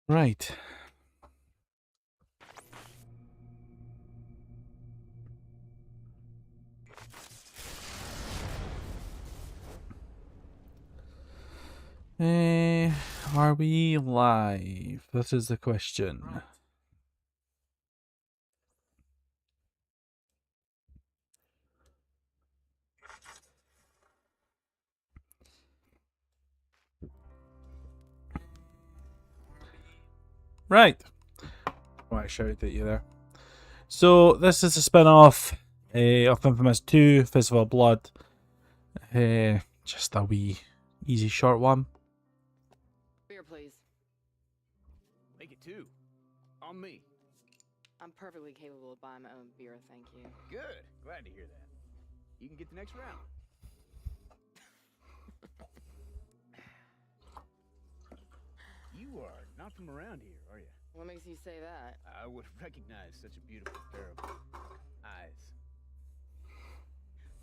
Right. Are we live? This is the question. Right. Oh, I shouted at you there. So this is a spin-off of Infamous 2, Festival of Blood. Just a wee, easy, short one. Beer, please. Make it two. On me. I'm perfectly capable of buying my own beer, thank you. Good. Glad to hear that. You can get the next round. You are not from around here, are you? What makes you say that? I would recognize such a beautiful pair of eyes.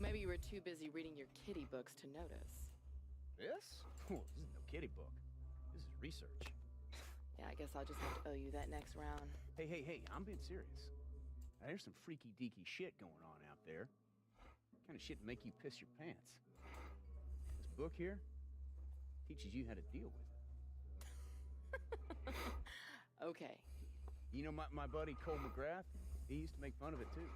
Maybe you were too busy reading your kitty books to notice. This? Oh, this is no kitty book. This is research. Yeah, I guess I'll just have to owe you that next round. Hey, I'm being serious. Now, there's some freaky deaky shit going on out there. Kind of shit to make you piss your pants. This book here teaches you how to deal with it. Okay. You know my buddy Cole McGrath? He used to make fun of it too.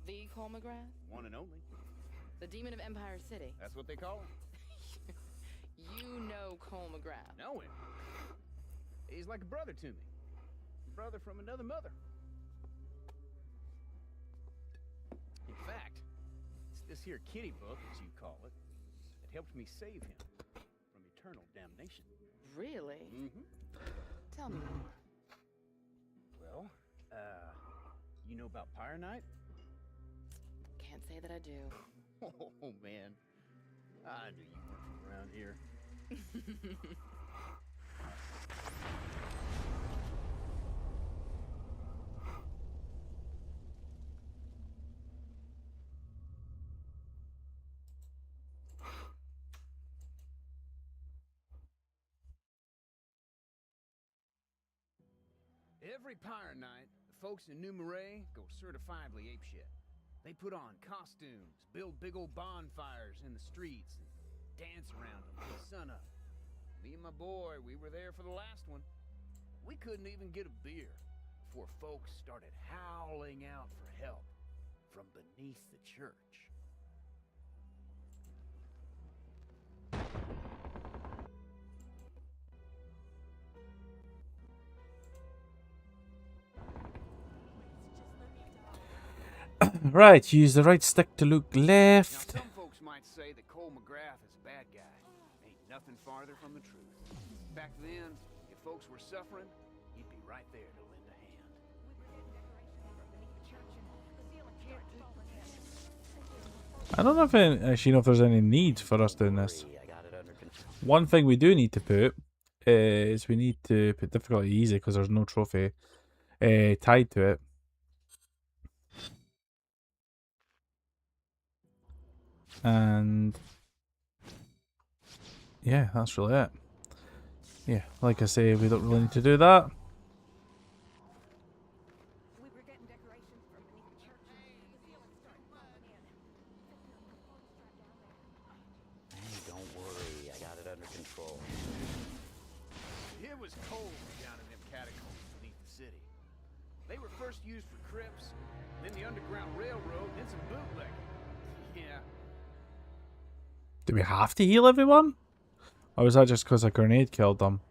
The Cole McGrath? One and only. The Demon of Empire City. That's what they call him. You know Cole McGrath. Know him. He's like a brother to me. A brother from another mother. In fact, it's this here kitty book, as you call it, that helped me save him from eternal damnation. Really? Mm-hmm. Tell me more. Well, you know about Pyre Night? Can't say that I do. Oh, man. I knew you weren't from around here. Every Pyre Night, the folks in New Marais go certifiably apeshit. They put on costumes, build big old bonfires in the streets, and dance around them till sunup. Me and my boy, we were there for the last one. We couldn't even get a beer before folks started howling out for help from beneath the church. Right, use the right stick to look left. Now, some folks might say that Cole McGrath is a bad guy. Ain't nothing farther from the truth. Back then, if folks were suffering, he'd be right there to lend a hand. I don't know if actually know if there's any need for us doing this. One thing we do need to put is we need to put difficulty easy because there's no trophy tied to it. And yeah, that's really it. Yeah, like I say, we don't really need to do that. Don't worry, I got it under control. It was cold down in them catacombs beneath the city. They were first used for crypts, then the Underground Railroad, then some bootlegging. Yeah. Do we have to heal everyone? Or was that just because a grenade killed them?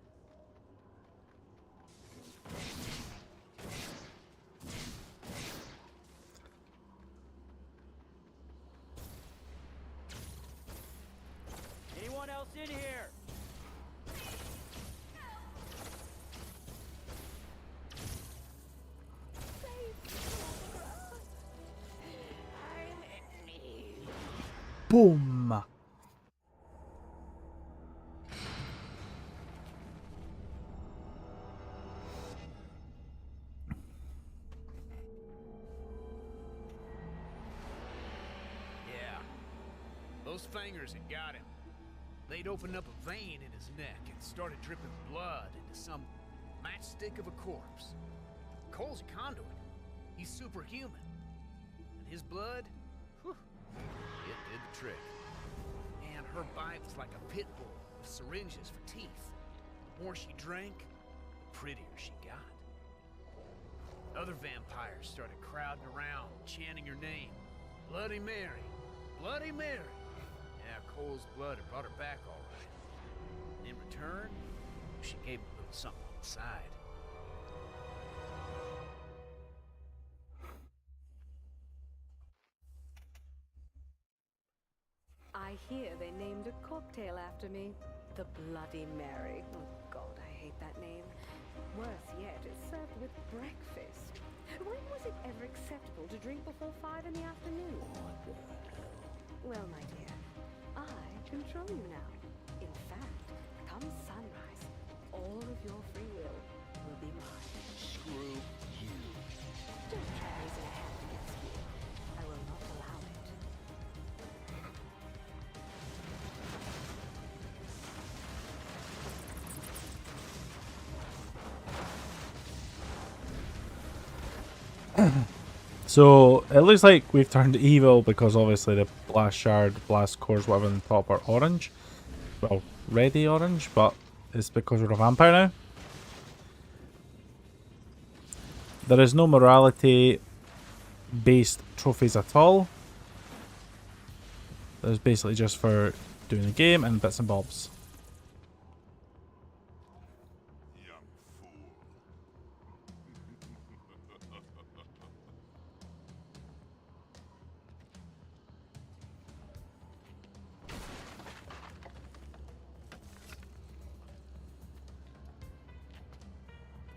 Anyone else in here? Boom! Yeah. Those fangers had got him. They'd opened up a vein in his neck and started dripping blood into some matchstick of a corpse. Cole's a conduit. He's superhuman. And his blood, whew, it did the trick. And her bite was like a pit bull with syringes for teeth. The more she drank, the prettier she got. Other vampires started crowding around, chanting her name. Bloody Mary! Bloody Mary! Yeah, Cole's blood had brought her back all right. And in return, she gave him a little something on the side. I hear they named a cocktail after me. The Bloody Mary. Oh God, I hate that name. Worse yet, it's served with breakfast. When was it ever acceptable to drink before 5 in the afternoon? Well, my dear, I control you now. In fact, come sunrise, all of your free will be mine. Screw you. Don't try raising a hand against me. I will not allow it. So it looks like we've turned evil because obviously the blast shard, blast cores, whatever on the top are orange. Well, ready orange, but it's because we're a vampire now. There is no morality based trophies at all. There's basically just for doing the game and bits and bobs.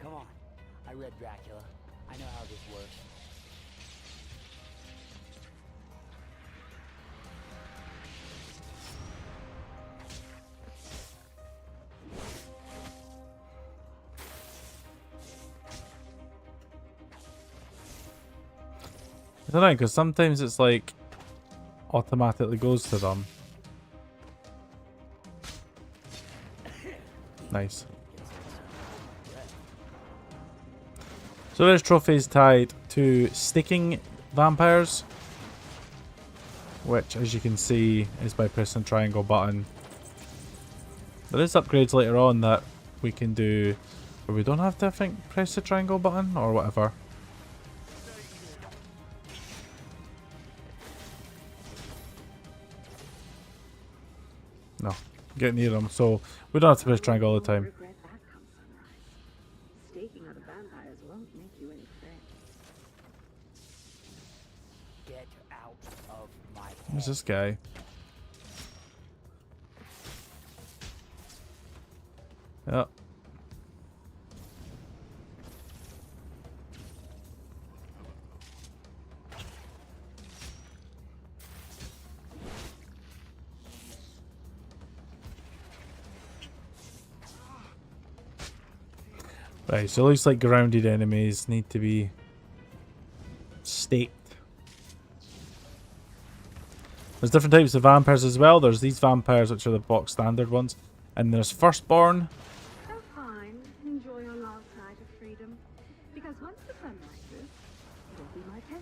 Come on. I read Dracula. I know how this works. I don't know, because sometimes it's like automatically goes to them. Nice. So there's trophies tied to sticking vampires, which as you can see is by pressing triangle button. There is upgrades later on that we can do where we don't have to, I think, press the triangle button or whatever. No, get near them, so we don't have to press triangle all the time. Regret that come sunrise. Staking other vampires won't make you any friends. Get out of my head. Who's this guy? Yeah. Right, so it looks like grounded enemies need to be staked. There's different types of vampires as well. There's these vampires, which are the box standard ones. And there's Firstborn. So fine, enjoy your last night of freedom. Because once the sun rises, you'll be my pet.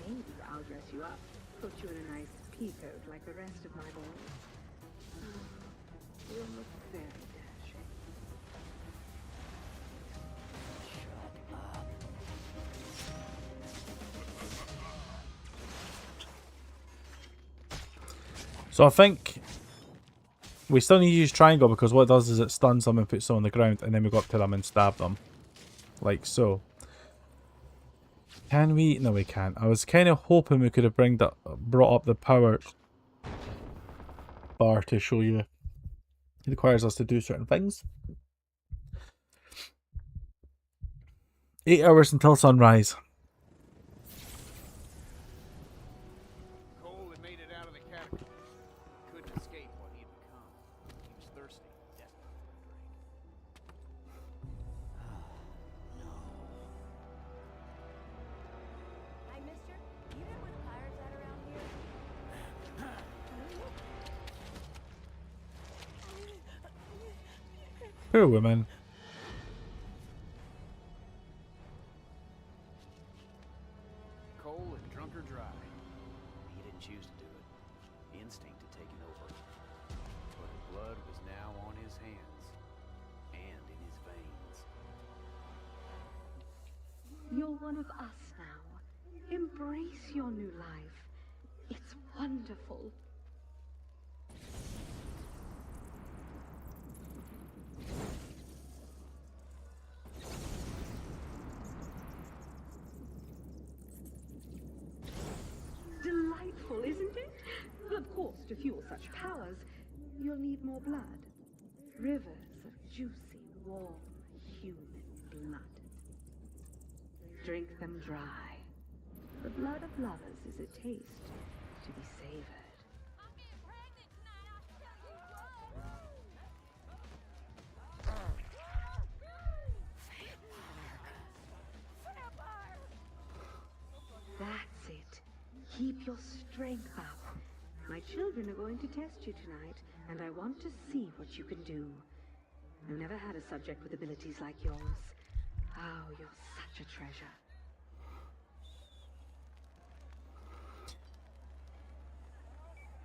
Maybe I'll dress you up, put you in a nice pea coat like the rest of my boys. You'll look very dashing. Shut up. So I think we still need to use triangle because what it does is it stuns them and puts them on the ground, and then we go up to them and stab them. Like so. Can we? No, we can't. I was kind of hoping we could have brought up the power bar to show you. It requires us to do certain things. 8 hours until sunrise. Cole had made it out of the catacombs. Couldn't escape what he'd become. He was thirsty, desperate for a drink. Hi, mister. Do you know where the pirates at around here? Poor woman. Cold and drunk or dry. He didn't choose to do it. The instinct had taken over. But the blood was now on his hands and in his veins. You're one of us now. Embrace your new life. It's wonderful. Delightful, isn't it? Of course, to fuel such powers, you'll need more blood. Rivers of juicy, warm, human blood. Drink them dry. The blood of lovers is a taste to be savored. I'm getting pregnant tonight, I'll tell you what. Vampire! That's it. Keep your strength up. My children are going to test you tonight, and I want to see what you can do. I've never had a subject with abilities like yours. Oh, you're such a treasure.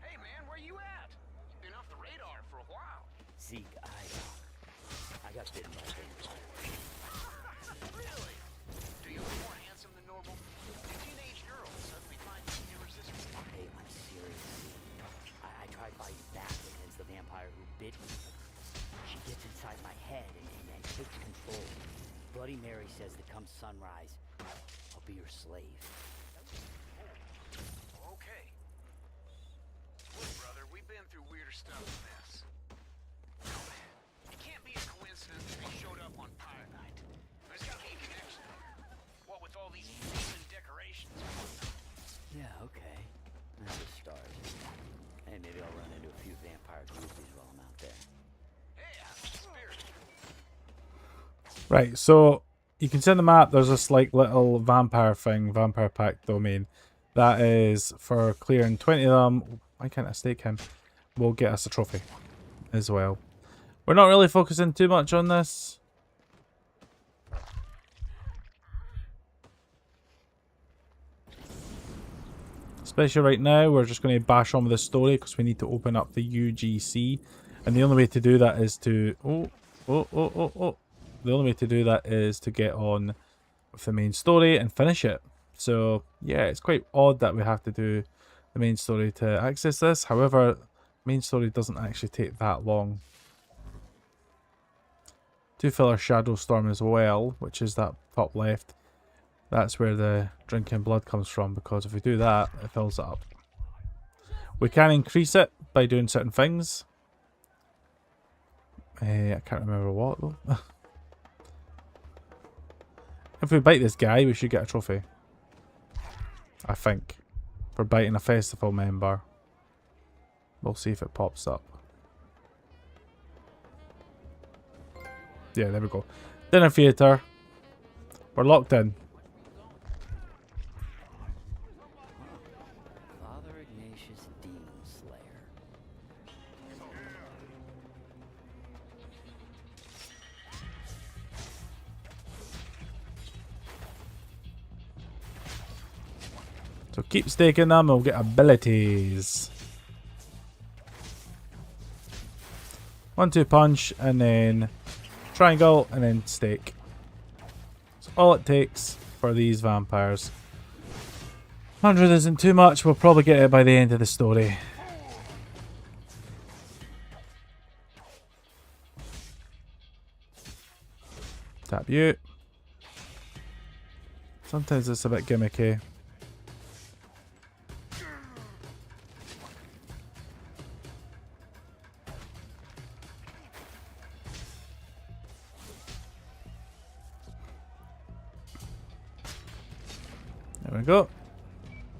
Hey man, where you at? You've been off the radar for a while. Zeke, I got bitten by a vampire. Really? Do you look more handsome than normal? A teenage girl suddenly finds you irresistible. Hey, I'm serious. I tried fighting back against the vampire who bit me. She gets inside my head and takes control. Bloody Mary says that come sunrise, I'll be your slave. Okay. Look, brother, we've been through weirder stuff than this. No, man. It can't be a coincidence that they showed up on Pyre Night. There's gotta be a connection there. What with all these demon decorations? Yeah, okay. That's a start. Hey, maybe I'll run into a few vampire groupies while I'm out there. Hey, I'm the spirit. Right, so you can see on the map there's this like little vampire thing, vampire pack domain. That is for clearing 20 of them. Why can't I stake him? Will get us a trophy as well. We're not really focusing too much on this. Especially right now, we're just going to bash on with the story because we need to open up the UGC. And the only way to do that is to... The only way to do that is to get on with the main story and finish it. So, yeah, it's quite odd that we have to do the main story to access this. However, main story doesn't actually take that long. To fill our Shadow Storm as well, which is that top left. That's where the drinking blood comes from, because if we do that, it fills it up. We can increase it by doing certain things. I can't remember what though. If we bite this guy, we should get a trophy. I think. For biting a festival member. We'll see if it pops up. Yeah, there we go. Dinner theatre. We're locked in. Father Ignatius Demon Slayer. So keep staking them, we'll get abilities. 1-2 punch, and then triangle, and then stake. That's all it takes for these vampires. 100 isn't too much, we'll probably get it by the end of the story. Tap you. Sometimes it's a bit gimmicky. There we go.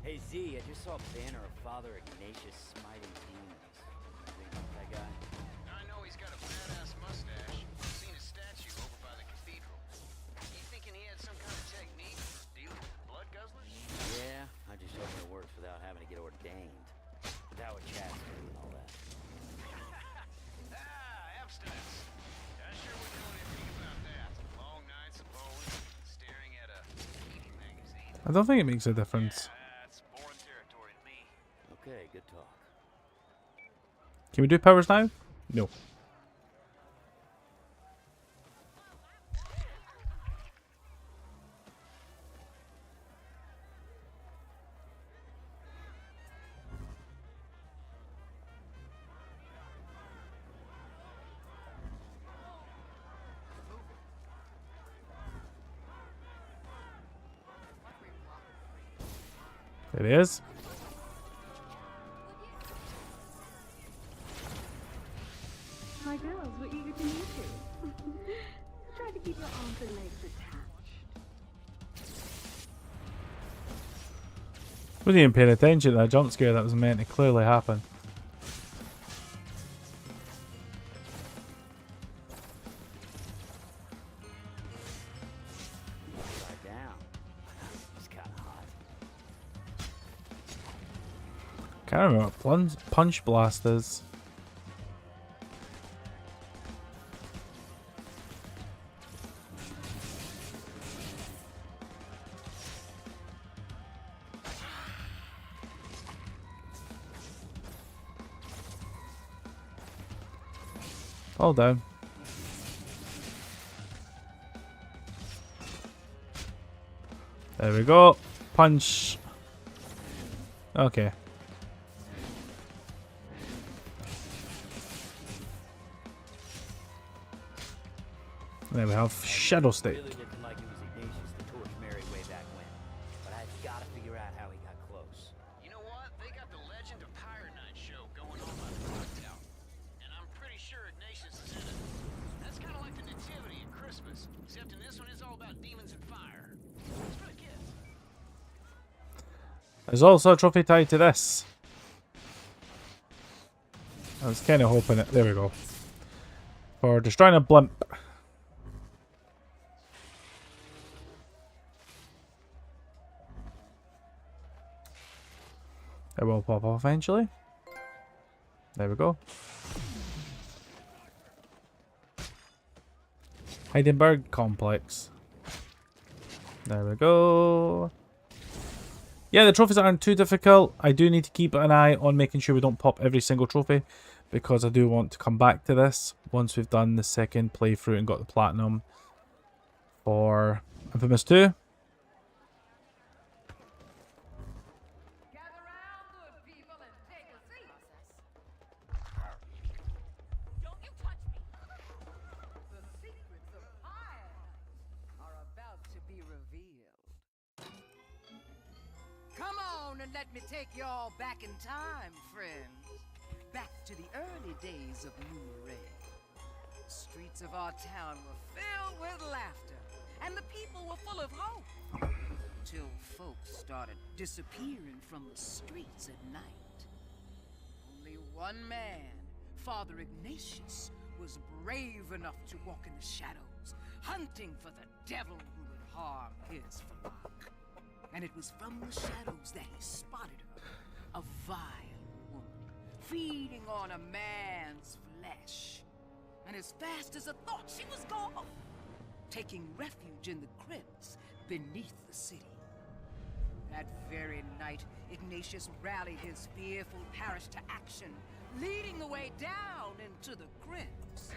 Hey Z, I just saw a banner of Father Ignatius smiting demons. Think about that guy? I know he's got a badass mustache. I've seen his statue over by the cathedral. You thinking he had some kind of technique for dealing with blood guzzlers? Yeah, I just hope it works without having to get ordained. That would chastity and all that. Abstinence. I sure I don't think it makes a difference. That's foreign territory to me. Okay, good talk. Can we do powers now? No. It is. My girls were eager to meet you. Try to keep your arms and legs attached. Wasn't even paying attention to that jump scare that was meant to clearly happen. Lie down. It's kind of hot. Can't remember what punch blast is. Fall down. There we go. Punch. Okay. There we have Shadow Stake. Really looking like it was Ignatius the Torch Mary way back when. But I've got to figure out how he got close. You know what? They got the Legend of Pyre Night show going on by the clock tower. And I'm pretty sure Ignatius is in it. That's kind of like the Nativity at Christmas. Except in this one, it's all about demons and fire. It's for the kids. There's also a trophy tied to this. I was kind of hoping it. There we go. For destroying a blimp. It will pop off eventually. There we go. Heidenberg Complex. There we go. Yeah, the trophies aren't too difficult. I do need to keep an eye on making sure we don't pop every single trophy, because I do want to come back to this once we've done the second playthrough and got the platinum for Infamous 2. Gather round, good people, and take a seat. Don't you touch me. The secrets of fire are about to be revealed. Come on and let me take you all back in time, friends. Back to the early days of New Ray. The streets of our town were filled with laughter, and the people were full of hope. Till folks started disappearing from the streets at night. Only one man, Father Ignatius, was brave enough to walk in the shadows, hunting for the devil who would harm his flock. And it was from the shadows that he spotted her, a vile woman, feeding on a man's flesh. And as fast as a thought, she was gone, taking refuge in the crypts beneath the city. That very night, Ignatius rallied his fearful parish to action, leading the way down into the crypts.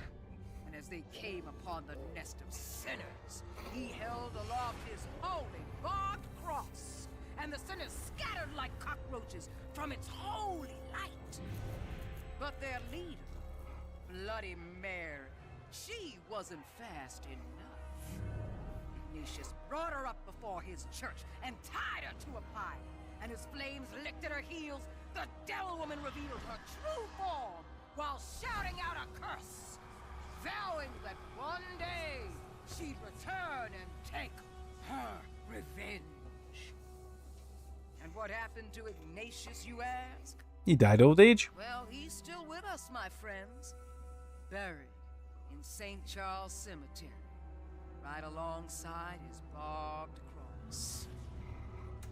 And as they came upon the nest of sinners, he held aloft his holy barbed cross, and the sinners scattered like cockroaches from its holy light. But their leader, Bloody Mary, she wasn't fast enough. Ignatius brought her up before his church and tied her to a pile. And as flames licked at her heels, the devil woman revealed her true form while shouting out a curse, vowing that one day she'd return and take her revenge. And what happened to Ignatius, you ask? He died old age. Well, he's still with us, my friends. Buried in St. Charles Cemetery, right alongside his barbed cross.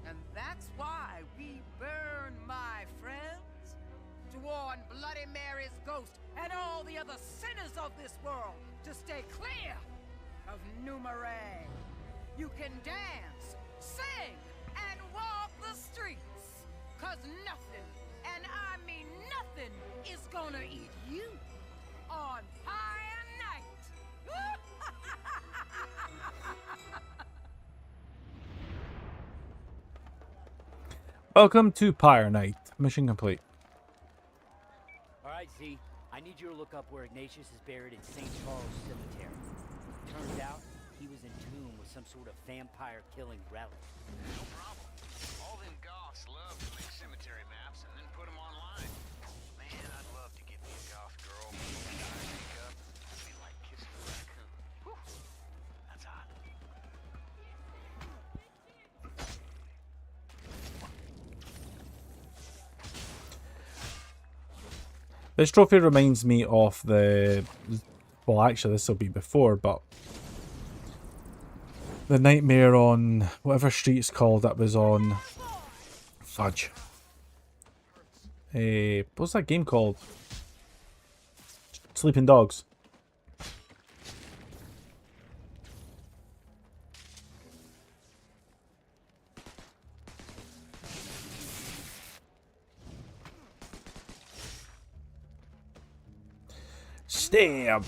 And that's why we burn, my friends, to warn Bloody Mary's ghost and all the other sinners of this world to stay clear of New Marais. You can dance, sing, walk the streets. 'Cause nothing, and I mean nothing, is gonna eat you on Fire Night. Welcome to Pyre Night. Mission complete. Alright, Z. I need you to look up where Ignatius is buried in St. Charles Cemetery. Turns out he was in tune with some sort of vampire killing relic. No problem. All them goths love to make cemetery maps and then put them online. Man, I'd love to get me a goth girl with eye makeup. It'd be like kissing a raccoon. Whew. That's hot. This trophy reminds me of the... Well, actually, this will be before, but... The nightmare on whatever street it's called that was on... Fudge. What's that game called? Sleeping Dogs. Stab!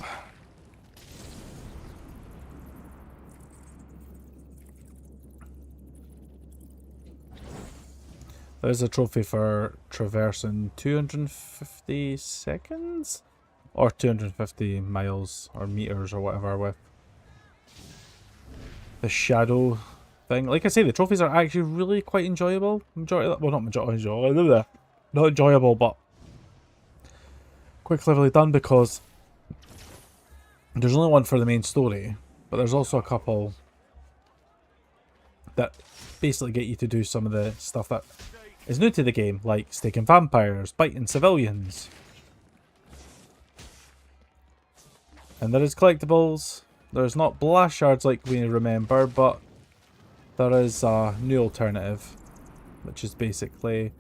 There's a trophy for traversing 250 seconds? Or 250 miles or meters or whatever with the shadow thing. Like I say, the trophies are actually really quite enjoyable. Well, not enjoyable, not enjoyable, but quite cleverly done because there's only one for the main story, but there's also a couple that basically get you to do some of the stuff that is new to the game, like staking vampires, biting civilians. And there is collectibles. There's not blast shards like we remember, but there is a new alternative, which is basically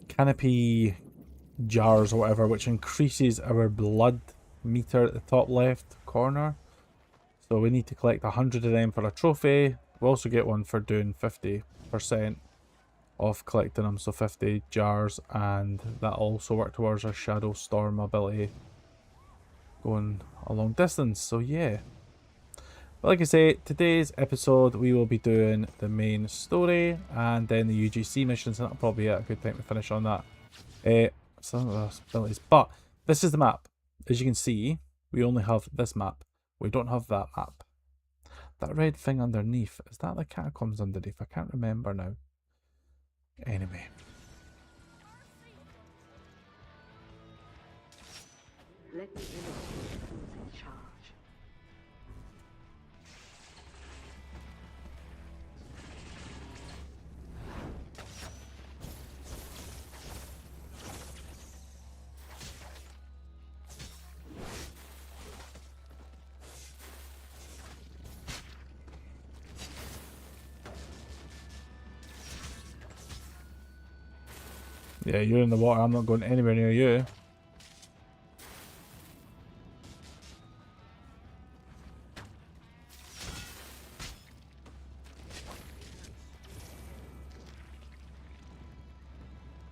canopy jars or whatever, which increases our blood meter at the top left corner. So we need to collect 100 of them for a trophy. We also get one for doing 50% of collecting them, so 50 jars, and that also work towards our Shadow Storm ability going a long distance. So yeah, but like I say, today's episode we will be doing the main story and then the UGC missions, and that'll probably be a good time to finish on that. Some of the abilities, but this is the map. As you can see, we only have this map. We don't have that map. That red thing underneath, is that the catacombs underneath? I can't remember now. Anyway. Let me illustrate who's in charge. Yeah, you're in the water. I'm not going anywhere near you.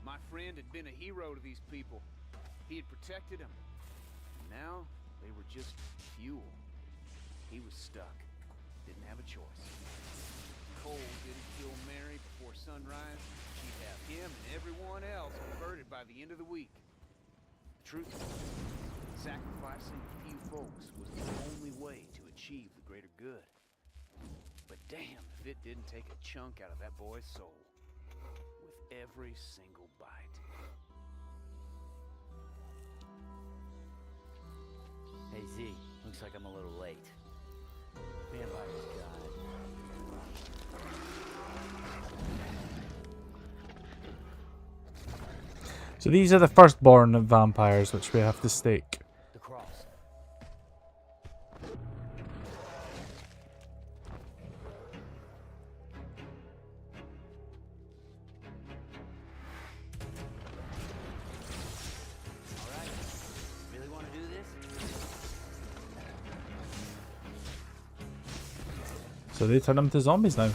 My friend had been a hero to these people. He had protected them. Now, they were just fuel. He was stuck. Didn't have a choice. Cole didn't kill Mary before sunrise. She'd have him and everyone else converted by the end of the week. The truth is, sacrificing a few folks was the only way to achieve the greater good. But damn if it didn't take a chunk out of that boy's soul. With every single bite. Hey Z, looks like I'm a little late. Vampire's got it. So these are the firstborn vampires which we have to stake. The cross. Alright, really want to do this? So they turn them to zombies now.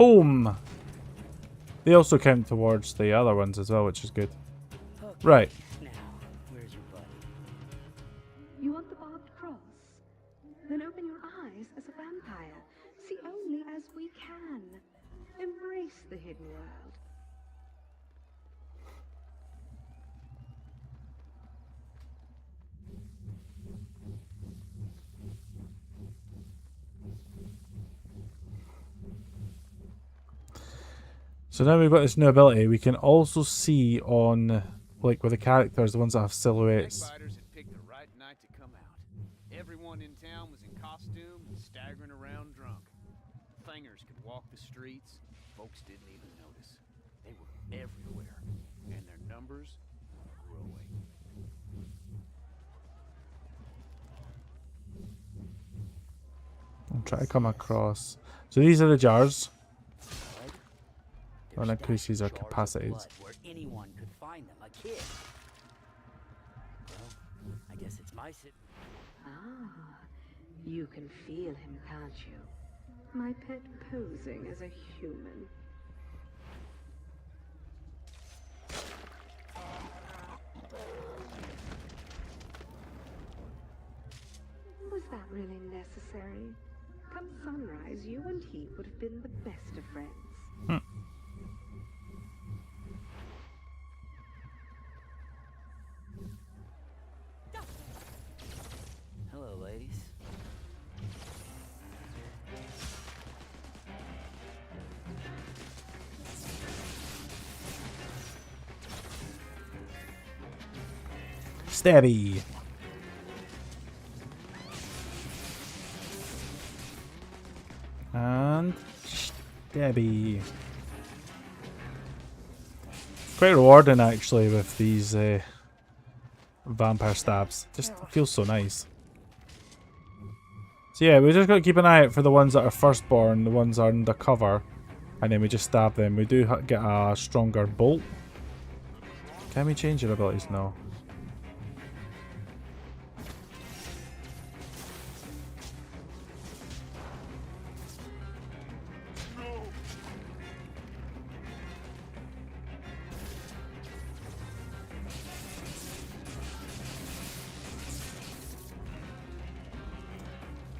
Boom! They also count towards the other ones as well, which is good. Okay, Right. now, where's your buddy? You want the barbed cross? Then open your eyes as a vampire. See only as we can. Embrace the hidden world. So now we've got this new ability. We can also see on, like, with the characters, the ones that have silhouettes. Backbiters had picked the right night to come out. Everyone in town was in costume and staggering around drunk. Fangers could walk the streets. Folks didn't even notice. They were everywhere, and their numbers were growing. I'll try to come across. So these are the jars. Blood? Well, They're increases our stashing jars of capacities. blood where anyone could find them. A kid. Well, I guess it's my sit. Ah, you can feel him, can't you? My pet posing as a human. Was that really necessary? Come sunrise, you and he would have been the best of friends. Hello, ladies. Stabby. And stabby. Quite rewarding actually with these vampire stabs. Just feels so nice. So yeah, we just got to keep an eye out for the ones that are firstborn, the ones that are undercover, and then we just stab them. We do get a stronger bolt. Can we change your abilities? No.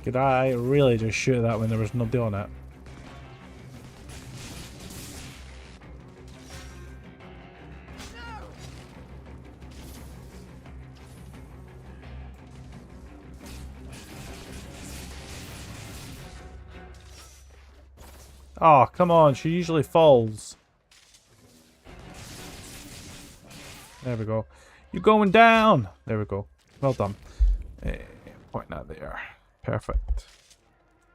Could I really just shoot that when there was nobody on it? Oh, come on, she usually falls. There we go. You're going down! There we go. Well done. Point that there. Perfect.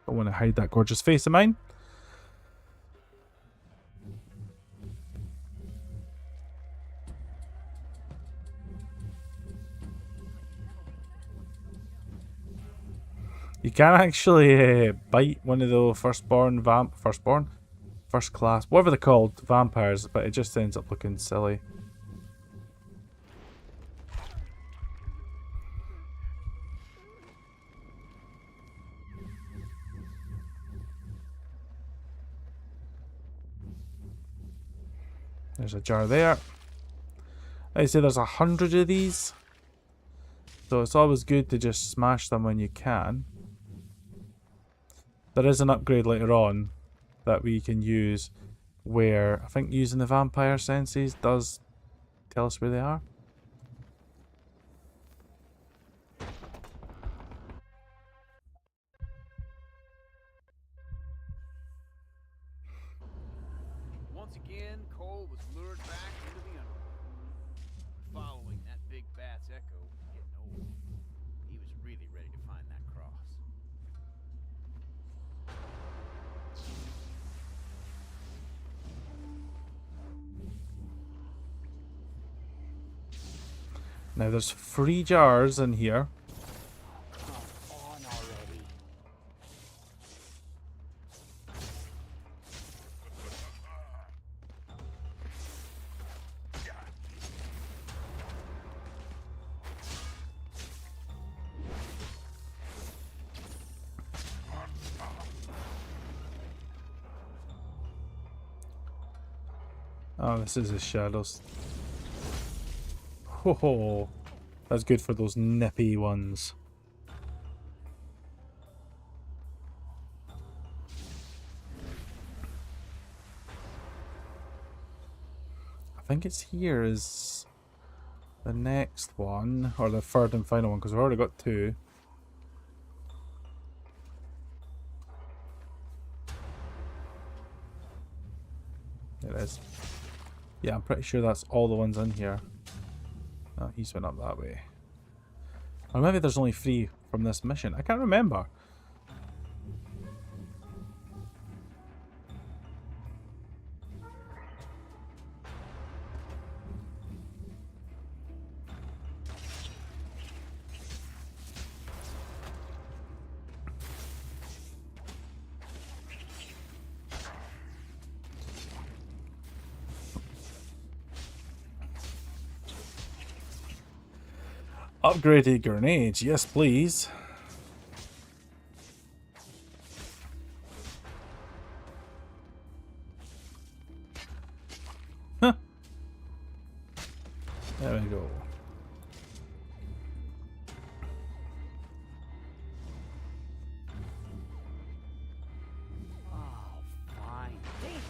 Don't want to hide that gorgeous face of mine. You can actually bite one of the first class, whatever they're called, vampires, but it just ends up looking silly. There's a jar there. I say there's 100 of these. So it's always good to just smash them when you can. There is an upgrade later on that we can use where I think using the vampire senses does tell us where they are. Once again, Cole was lured back into the underworld. Following that big bat's echo was getting old. He was really ready to find that cross. Now there's 3 jars in here. Come on already. Oh, this is his shadows. Ho ho. That's good for those nippy ones. I think it's here is the next one, or the third and final one, because we've already got two. It is. Yeah, I'm pretty sure that's all the ones in here. Oh, he's went up that way. Or maybe there's only 3 from this mission. I can't remember. Upgraded grenades, yes please. Huh. There we go. Oh, fine. Damn.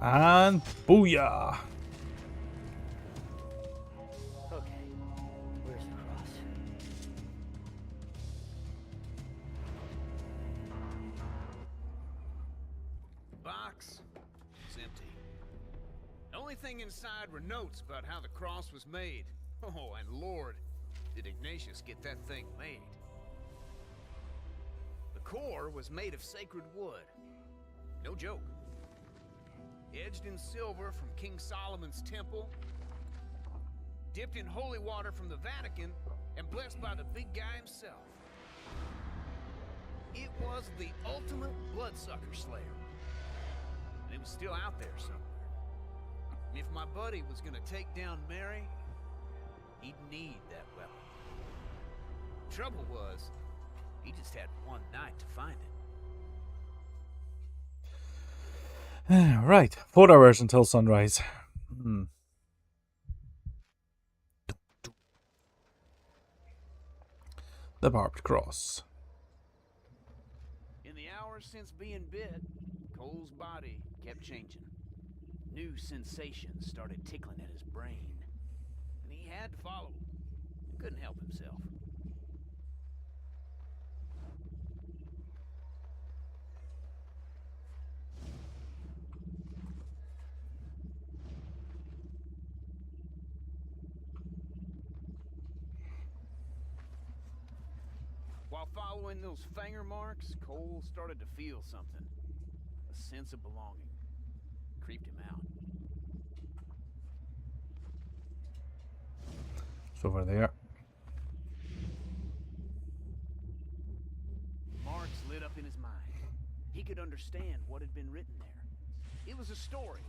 And booyah! Okay, where's the cross? Box? It's empty. The only thing inside were notes about how the cross was made. Oh, and Lord, did Ignatius get that thing made. The core was made of sacred wood. No joke. Edged in silver from King Solomon's temple, dipped in holy water from the Vatican, and blessed by the big guy himself. It was the ultimate bloodsucker slayer. And it was still out there somewhere. And if my buddy was gonna take down Mary, he'd need that weapon. Trouble was, he just had one night to find it. Right, 4 hours until sunrise. The barbed cross. In the hours since being bit, Cole's body kept changing. New sensations started tickling at his brain, and he had to follow them. Couldn't help himself. While following those finger marks, Cole started to feel something. A sense of belonging. Creeped him out. It's over there. Marks lit up in his mind. He could understand what had been written there. It was a story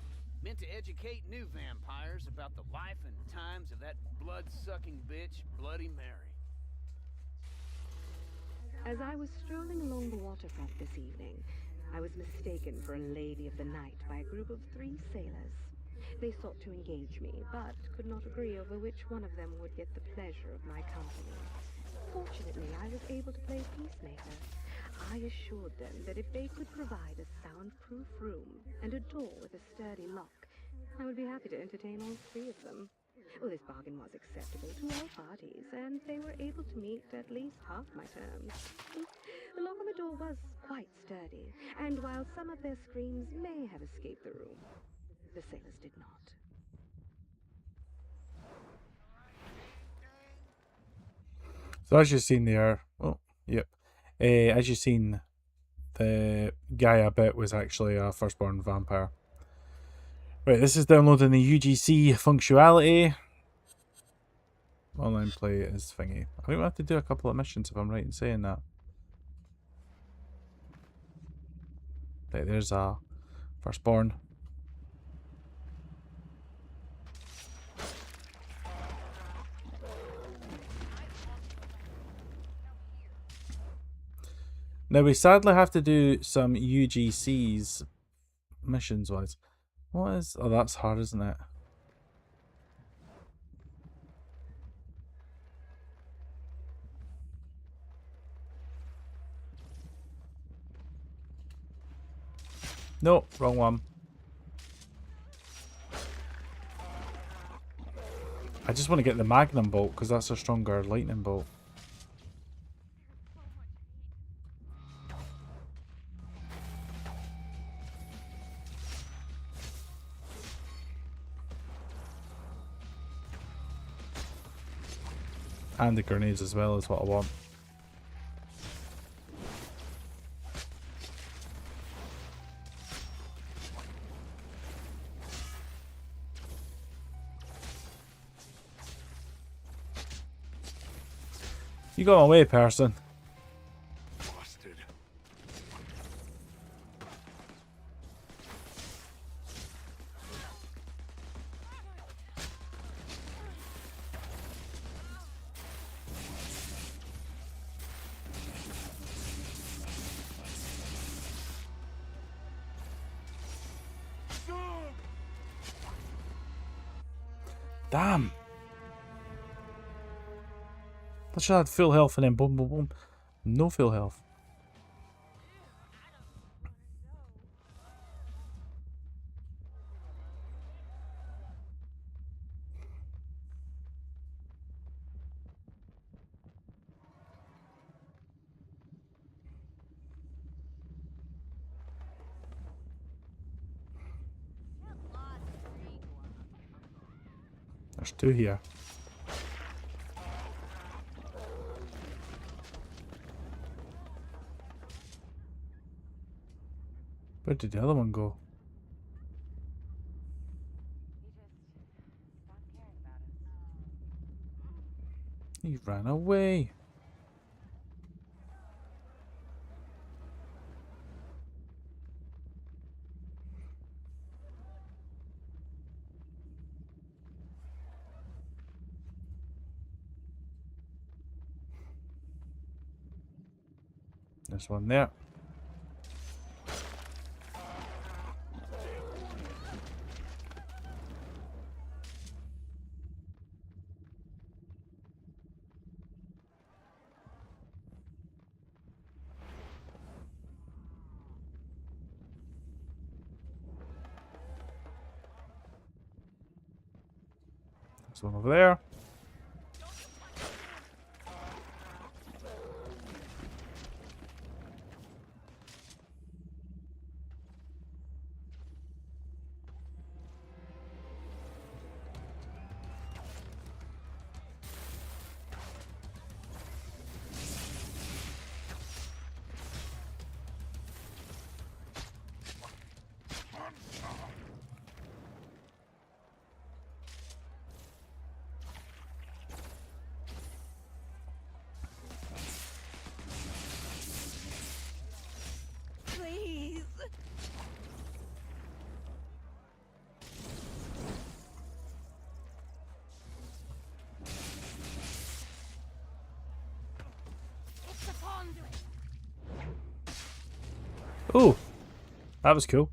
meant to educate new vampires about the life and times of that blood-sucking bitch, Bloody Mary. As I was strolling along the waterfront this evening, I was mistaken for a lady of the night by a group of 3 sailors. They sought to engage me, but could not agree over which one of them would get the pleasure of my company. Fortunately, I was able to play peacemaker. I assured them that if they could provide a soundproof room and a door with a sturdy lock, I would be happy to entertain all 3 of them. Well, this bargain was acceptable to all parties, and they were able to meet at least half my terms. The lock on the door was quite sturdy, and while some of their screams may have escaped the room, the sailors did not. So as you've seen there, oh, yep. As you've seen, the guy I bet was actually a firstborn vampire. Right, this is downloading the UGC functionality. Online play is thingy. I think we'll have to do a couple of missions if I'm right in saying that. Right, there's a firstborn. Now we sadly have to do some UGCs missions wise. What is... oh, that's hard, isn't it? No, wrong one. I just want to get the Magnum bolt because that's a stronger lightning bolt. And the grenades as well is what I want. You got my way, person. Bastard. Damn. I should have had full health and then boom, boom, boom. No full health. There's two here. Where did the other one go? He ran away. There's one there. There's one over there. Please. It's the conduit. Oh, that was cool.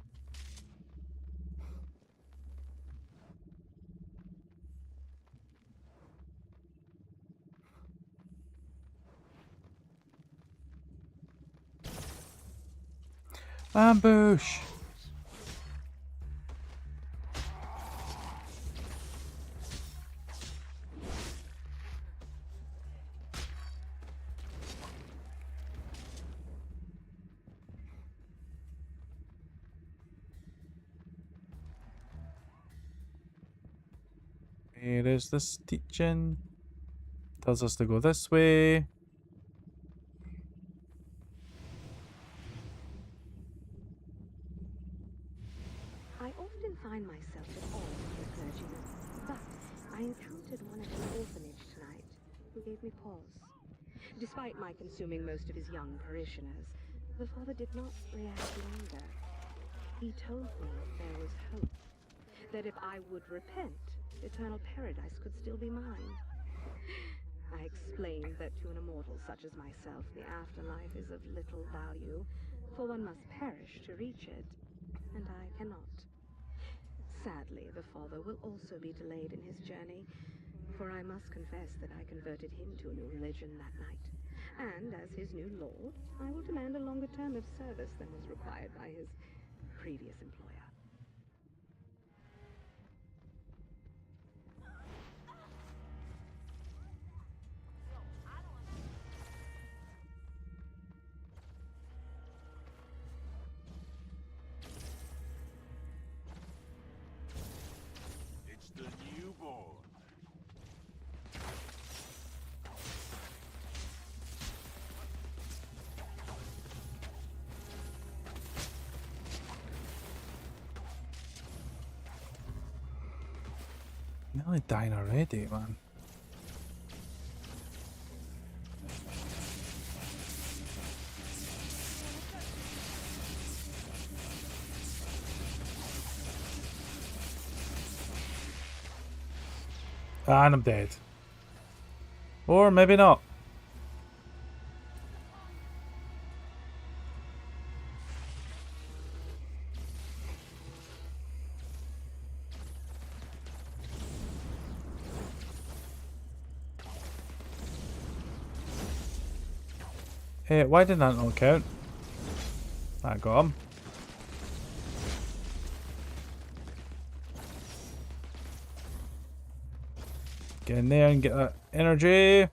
Ambush! Here is this teaching. Tells us to go this way. I often find myself at odds with the clergyman, but I encountered one at an orphanage tonight who gave me pause. Despite my consuming most of his young parishioners, the father did not react longer. He told me there was hope, that if I would repent, eternal paradise could still be mine. I explained that to an immortal such as myself, the afterlife is of little value, for one must perish to reach it, and I cannot. Sadly, the father will also be delayed in his journey, for I must confess that I converted him to a new religion that night. And as his new lord, I will demand a longer term of service than was required by his previous employer. It's the newborn. Nearly dying already, man. And I'm dead. Or maybe not. Hey, why did that not count? I got him. Get in there and get that energy.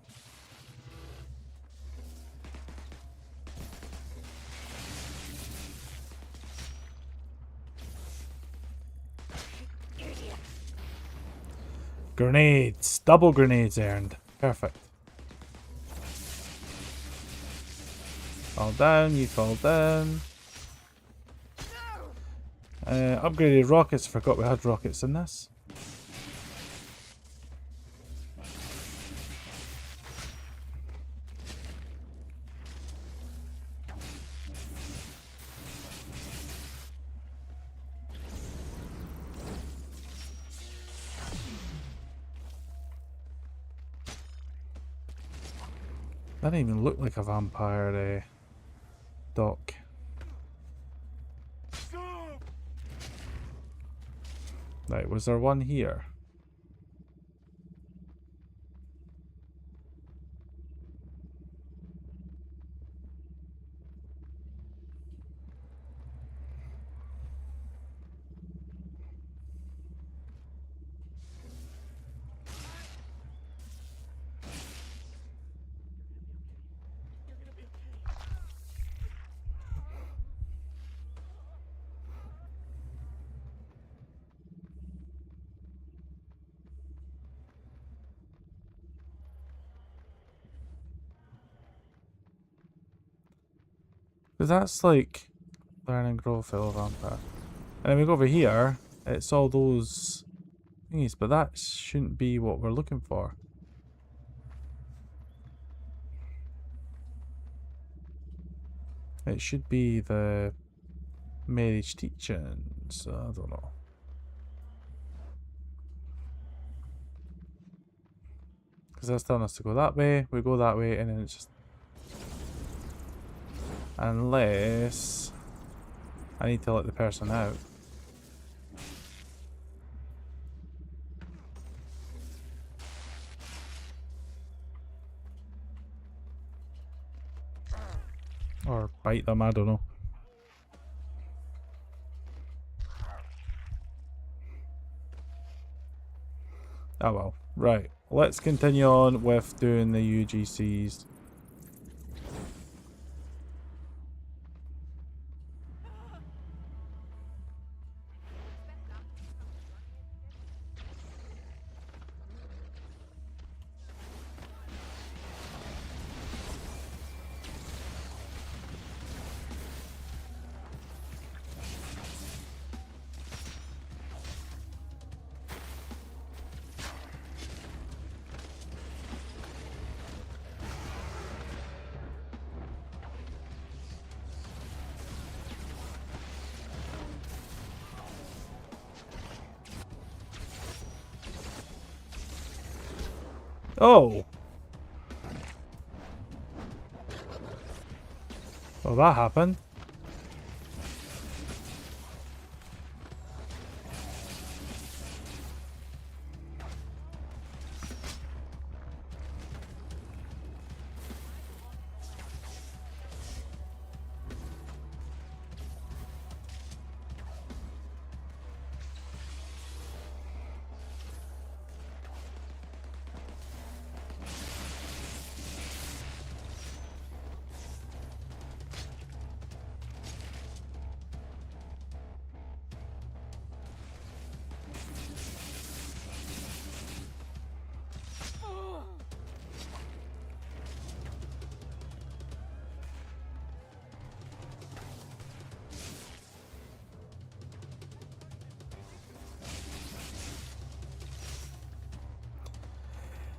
Grenades. Double grenades earned. Perfect. Fall down, you fall down. Upgraded rockets. Forgot we had rockets in this. That didn't even look like a vampire dock. Right, was there one here? Because that's like learn and grow fellow vampire. And then we go over here, it's all those thingies, but that shouldn't be what we're looking for. It should be the marriage teachings. I don't know. Because that's telling us to go that way. We go that way, and then it's just. Unless I need to let the person out. Or bite them, I don't know. Oh well. Right. Let's continue on with doing the UGCs. Oh! Well, that happened.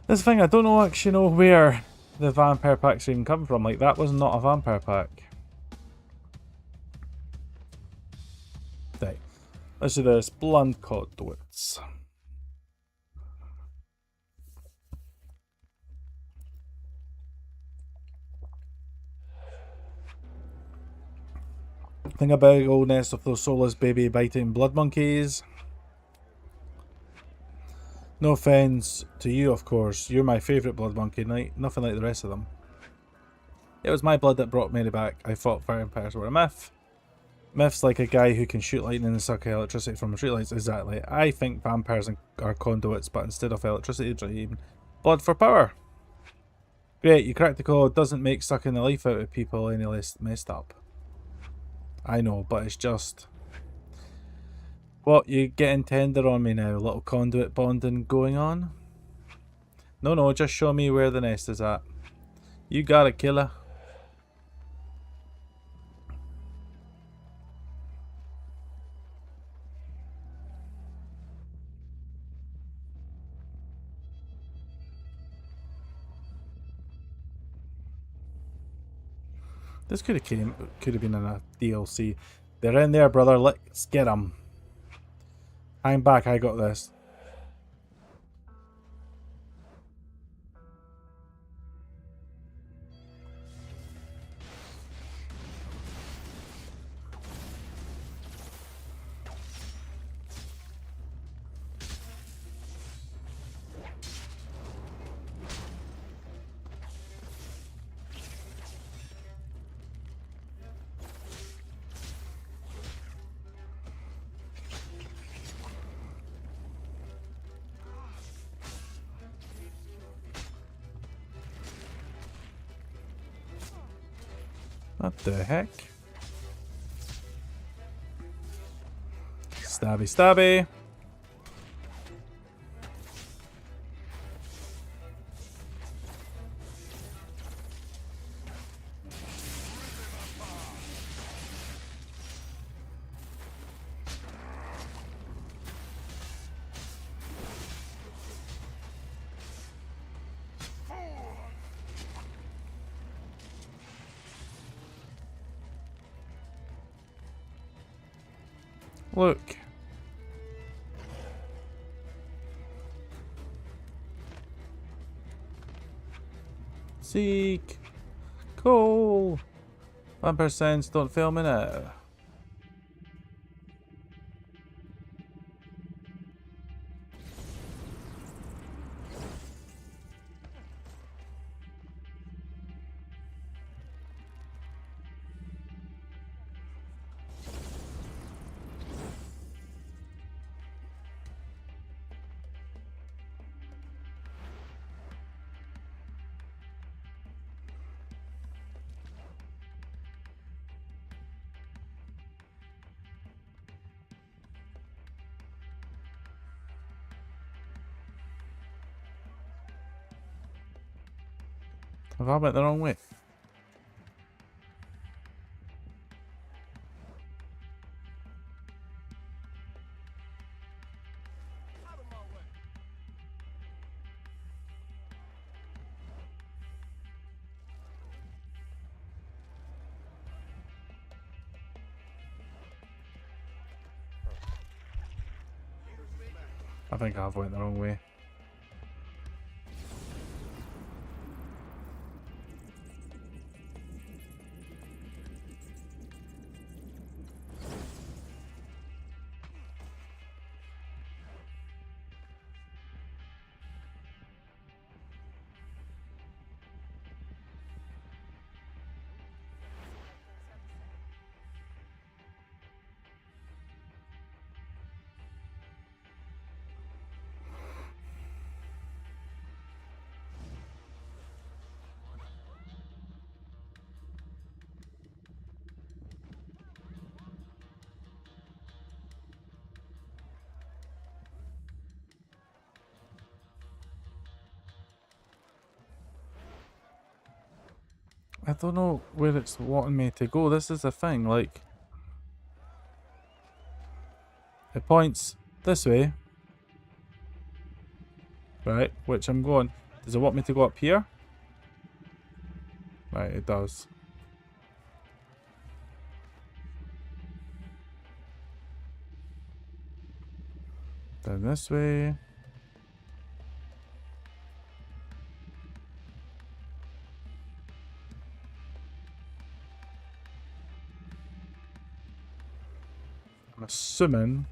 This thing, I don't know actually know where the vampire packs even come from. Like, that was not a vampire pack. Right. Let's do this. Blunt conduits. Think about a big old nest of those soulless baby biting blood monkeys. No offense to you, of course. You're my favourite blood monkey, nothing like the rest of them. It was my blood that brought Mary back. I thought vampires were a myth. Myth's like a guy who can shoot lightning and suck electricity from streetlights. Exactly. I think vampires are conduits, but instead of electricity, drain blood for power. Great, you cracked the code. Doesn't make sucking the life out of people any less messed up. I know, but it's just... What, you getting tender on me now? Little conduit bonding going on? No, just show me where the nest is at. You got it, killer. This could have been in a DLC. They're in there, brother. Let's get them. Hang back, I got this. What the heck? Stabby, stabby. Look. Seek. Cool. 1%, don't fail me now. Have I went the wrong way? I think I've went the wrong way. I don't know where it's wanting me to go. This is the thing, like... It points this way. Right, which I'm going. Does it want me to go up here? Right, it does. Down this way. I'm assuming...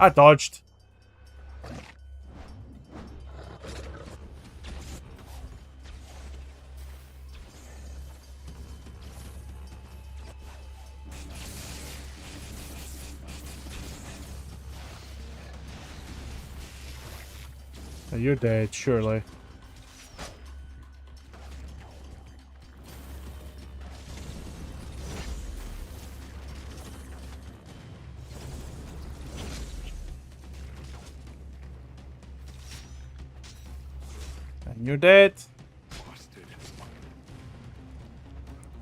I dodged. You're dead, surely. And you're dead. Busted.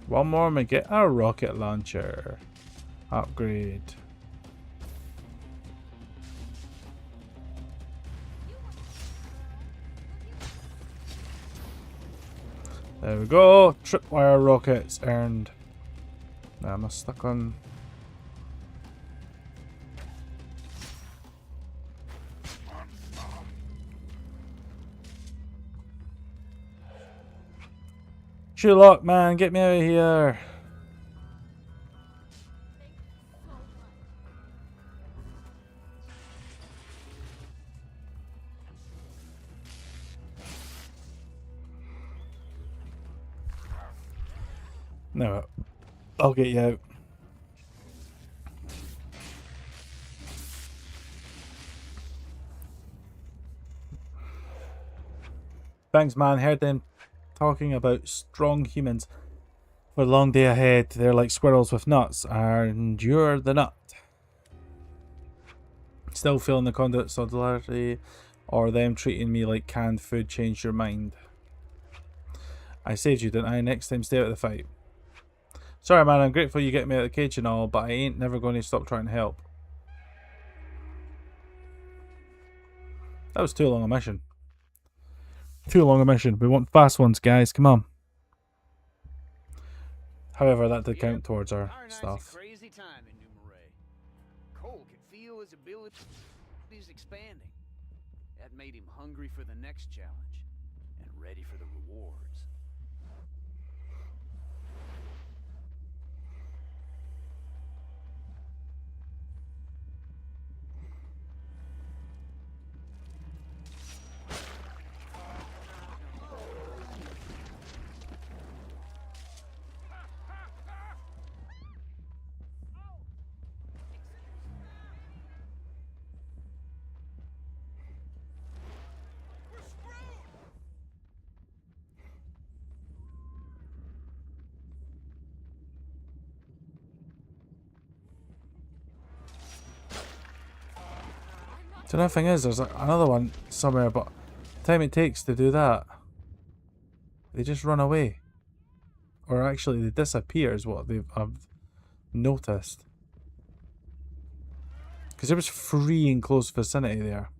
One more and we get a rocket launcher. Upgrade. There we go. Tripwire rockets earned. Now am I stuck on... Sherlock, man, get me out of here. No, I'll get you out. Thanks, man. Heard them talking about strong humans for a long day ahead. They're like squirrels with nuts, and you're the nut. Still feeling the conduit solidarity, or them treating me like canned food changed your mind? I saved you, didn't I? Next time, stay out of the fight. Sorry, man. I'm grateful you get me out of the cage and all, but I ain't never going to stop trying to help. That was too long a mission. Too long a mission. We want fast ones, guys. Come on. However, that did count towards our stuff. Crazy time in New Marais. Cole could feel his abilities expanding. That made him hungry for the next challenge and ready for the rewards. So the thing is, there's another one somewhere, but the time it takes to do that, they just run away. Or actually, they disappear is what I've noticed. Because there was free in close vicinity there.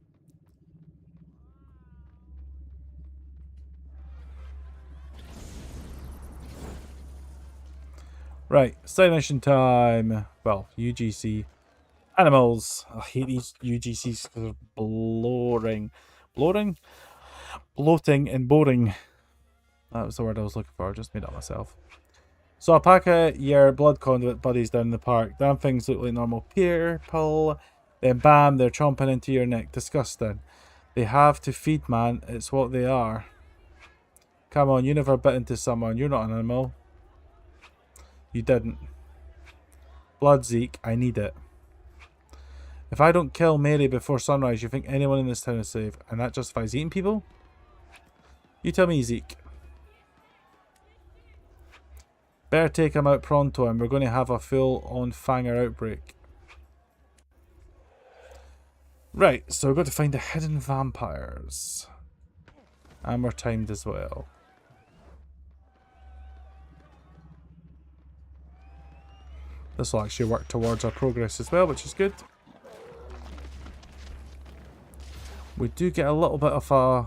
Right, side mission time. Well, UGC. Animals. I hate these UGCs because they're boring. Bloating and boring. That was the word I was looking for. I just made it up myself. So a pack of your blood conduit buddies down in the park. Damn things look like normal people. Then bam, they're chomping into your neck. Disgusting. They have to feed, man. It's what they are. Come on, you never bit into someone. You're not an animal. You didn't. Blood, Zeke. I need it. If I don't kill Mary before sunrise, you think anyone in this town is safe? And that justifies eating people? You tell me, Zeke. Better take him out pronto and we're going to have a full-on fanger outbreak. Right, so we've got to find the hidden vampires. And we're timed as well. This will actually work towards our progress as well, which is good. We do get a little bit of a...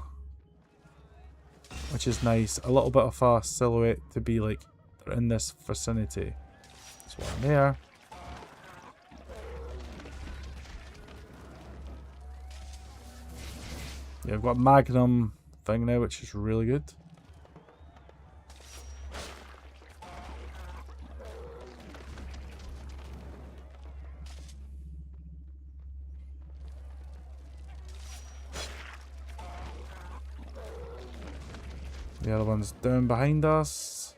which is nice. A little bit of a silhouette to be like, they're in this vicinity. There's one there. Yeah, I've got a magnum thing now, which is really good. The other one's down behind us.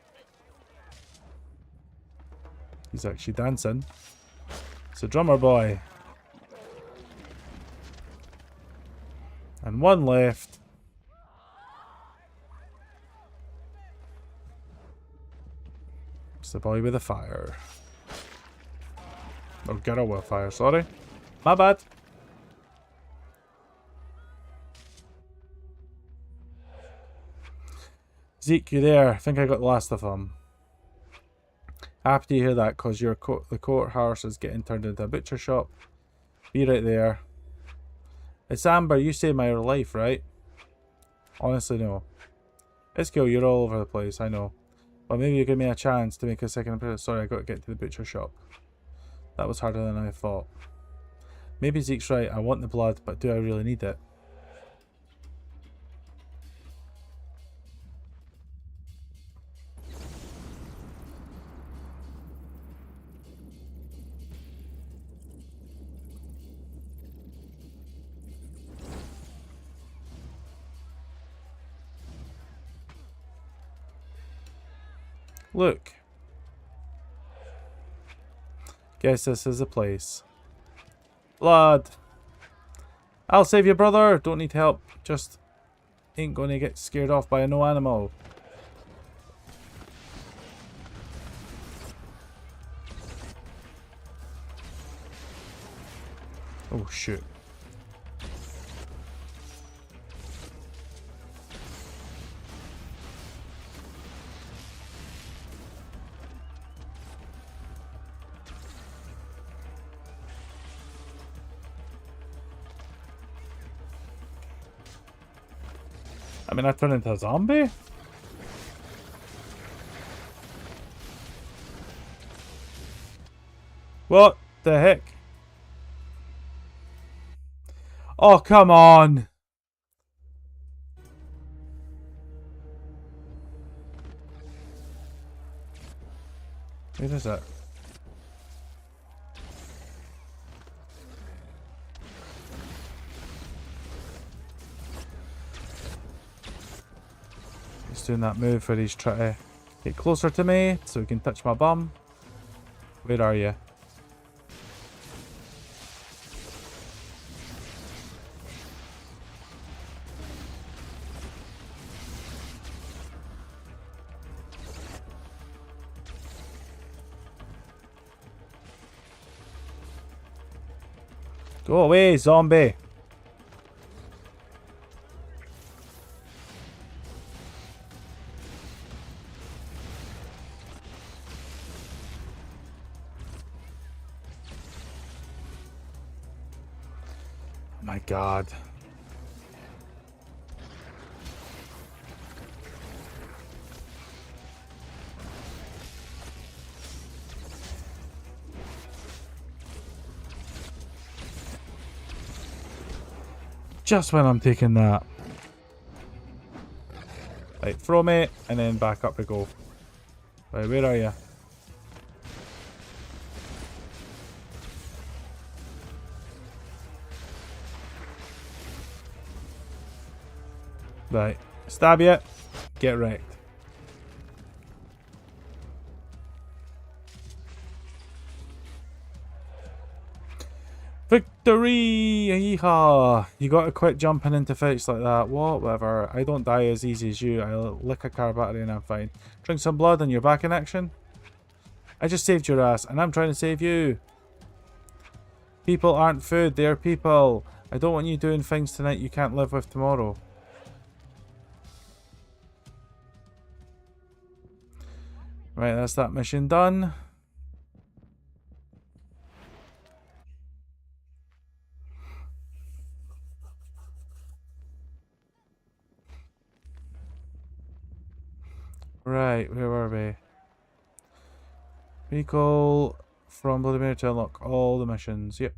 He's actually dancing. It's a drummer boy. And one left. It's the boy with the fire. Or girl with fire, sorry. My bad. Zeke, you there? I think I got the last of them. Happy to hear that, because the courthouse is getting turned into a butcher shop. Be right there. It's Amber, you saved my life, right? Honestly, no. It's cool, you're all over the place, I know. But maybe you give me a chance to make a second appearance. Sorry, I got to get to the butcher shop. That was harder than I thought. Maybe Zeke's right, I want the blood, but do I really need it? Look. Guess this is the place. Blood. I'll save you, brother. Don't need help. Just ain't gonna get scared off by a no animal. Oh, shoot. I mean, I turned into a zombie? What the heck? Oh, come on! Where is it? He's doing that move where he's trying to get closer to me so he can touch my bum. Where are you? Go away, zombie! Oh my god. Just when I'm taking that. Right, throw me, and then back up we go. Right, where are you? Right, stab you. get wrecked. Victory! Yeehaw! You gotta quit jumping into fights like that. Whatever. I don't die as easy as you. I'll lick a car battery and I'm fine. Drink some blood and you're back in action? I just saved your ass and I'm trying to save you. People aren't food, they're people. I don't want you doing things tonight you can't live with tomorrow. Right, that's that mission done. Right, where were we? Recall from Bloody Mary to unlock all the missions. Yep.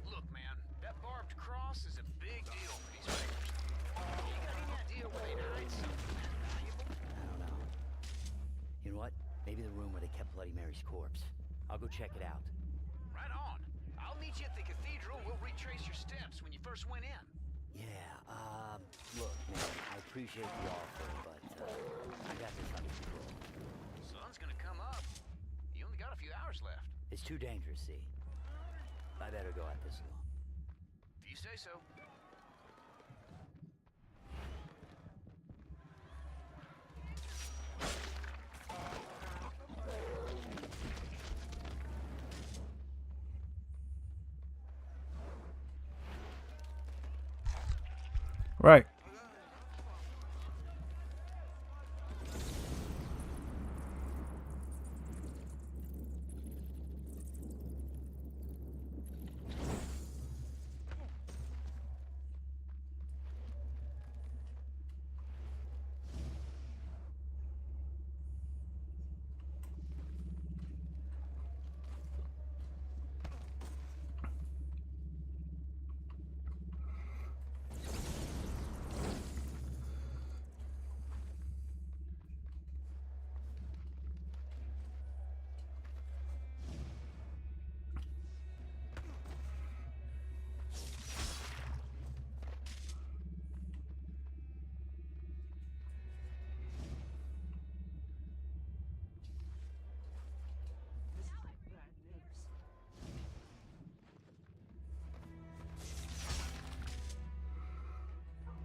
Look, man, that barbed cross is a big deal for these fakers. You got any idea where they'd hide something that valuable? I don't know. You know what? Maybe the room where they kept Bloody Mary's corpse. I'll go check it out. Right on. I'll meet you at the cathedral. We'll retrace your steps when you first went in. Yeah, look, man, I appreciate the offer, but, I got this under control. Sun's gonna come up. You only got a few hours left. It's too dangerous, see? I better go at this alone. If you say so. Right.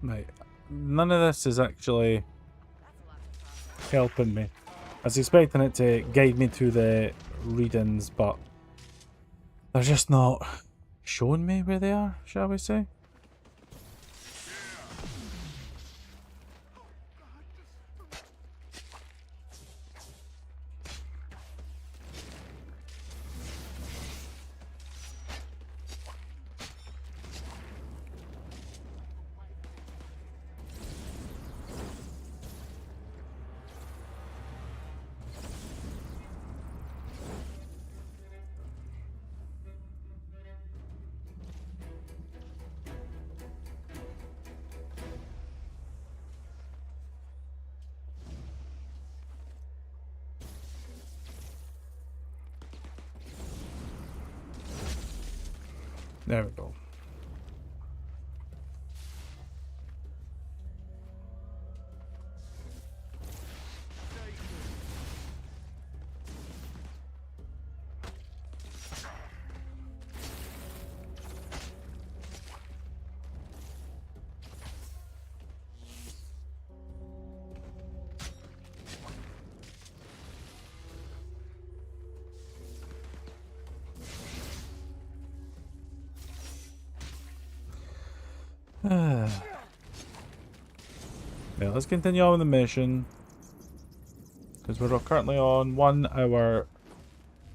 Right. None of this is actually helping me. I was expecting it to guide me to the readings, but they're just not showing me where they are, shall we say? There we go. Yeah, let's continue on with the mission. Because we're currently on 1 hour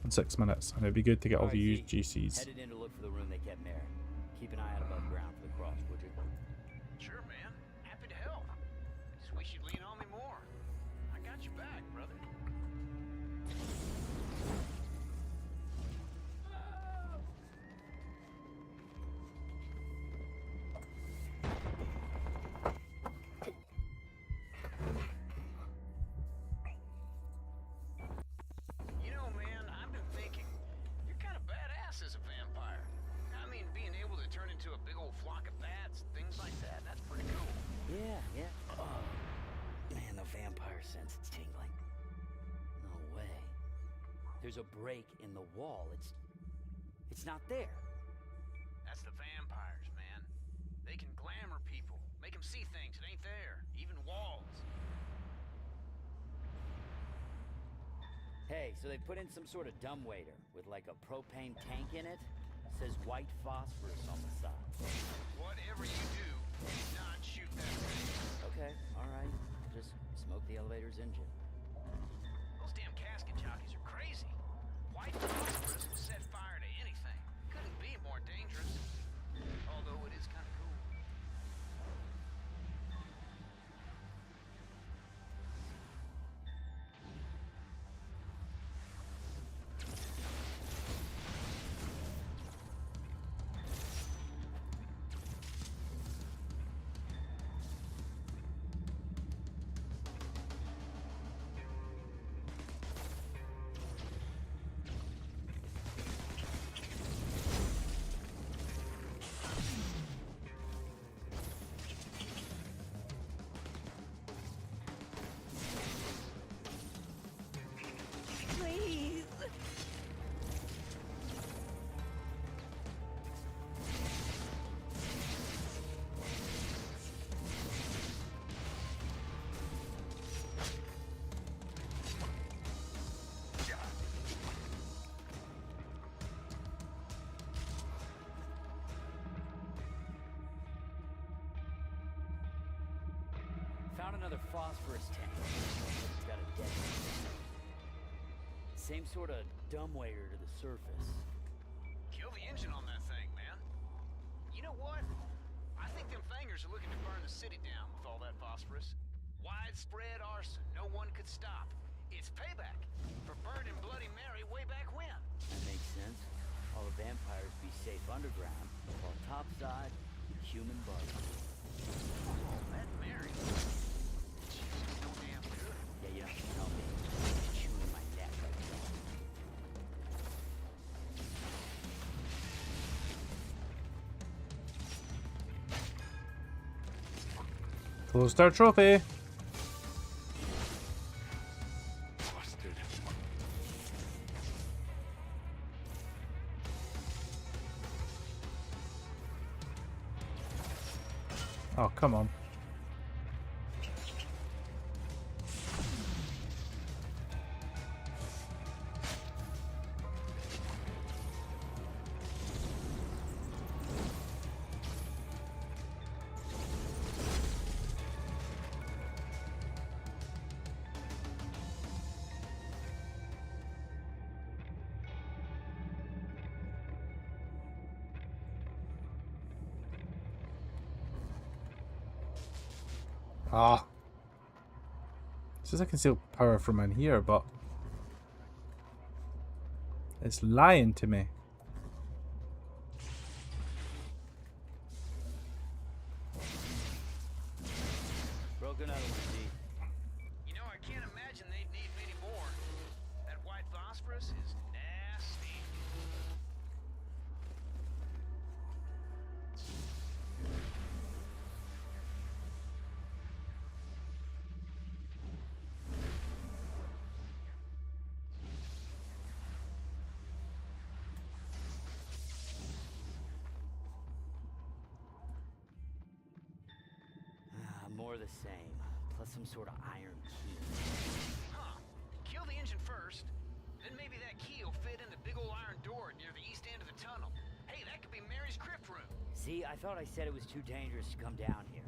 and 6 minutes. And it'd be good to get all the used GCs. Headed in to look for the room they kept Mary. Keep an eye out above ground for the cross, would you? Sure, man. Happy to help. Just wish you'd lean on me more. I got your back, brother. You know, man, I've been thinking, you're kind of badass as a vampire. sense. It's tingling. No way. There's a break in the wall. It's not there. That's the vampires, man. They can glamour people, make them see things that ain't there, even walls. Hey, so they put in some sort of dumbwaiter with like a propane tank in it. Says white phosphorus on the side. Whatever you do, do not shoot that thing. Okay, all right. Just smoke the elevator's engine. Those damn casket jockeys are crazy. White phosphorus will set fire to anything. Couldn't be more dangerous. Although it is kind of cool. Please. Found another phosphorus tank. It's got a dead end. Same sort of dumbwaiter to the surface. Kill the engine on that thing, man. You know what? I think them fangers are looking to burn the city down with all that phosphorus. Widespread arson, no one could stop. It's payback for burning Bloody Mary way back when. That makes sense. All the vampires be safe underground, while topside, human bugs. Oh, that Mary. She's so damn good. Yeah, you don't have to tell me. It's chewing my neck right now. Close star trophy. Busted. Oh, come on. Ah. Says I can steal power from in here, but it's lying to me. Broke another one, D. You know, I can't imagine they'd need many more. That white phosphorus is nasty. More of the same, plus some sort of iron key. Huh. Kill the engine first. Then maybe that key will fit in the big old iron door near the east end of the tunnel. Hey, that could be Mary's crypt room. See, I thought I said it was too dangerous to come down here.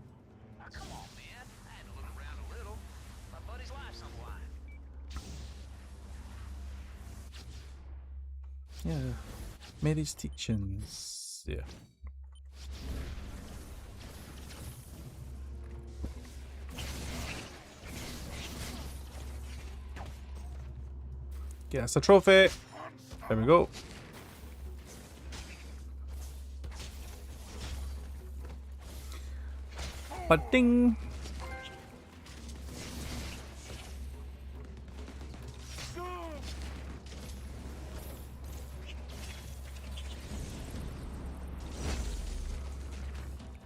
Now, come on, man. I had to look around a little. My buddy's life's on the line. Yeah. Mary's teachings. Yeah. Get us a trophy. There we go. But ding.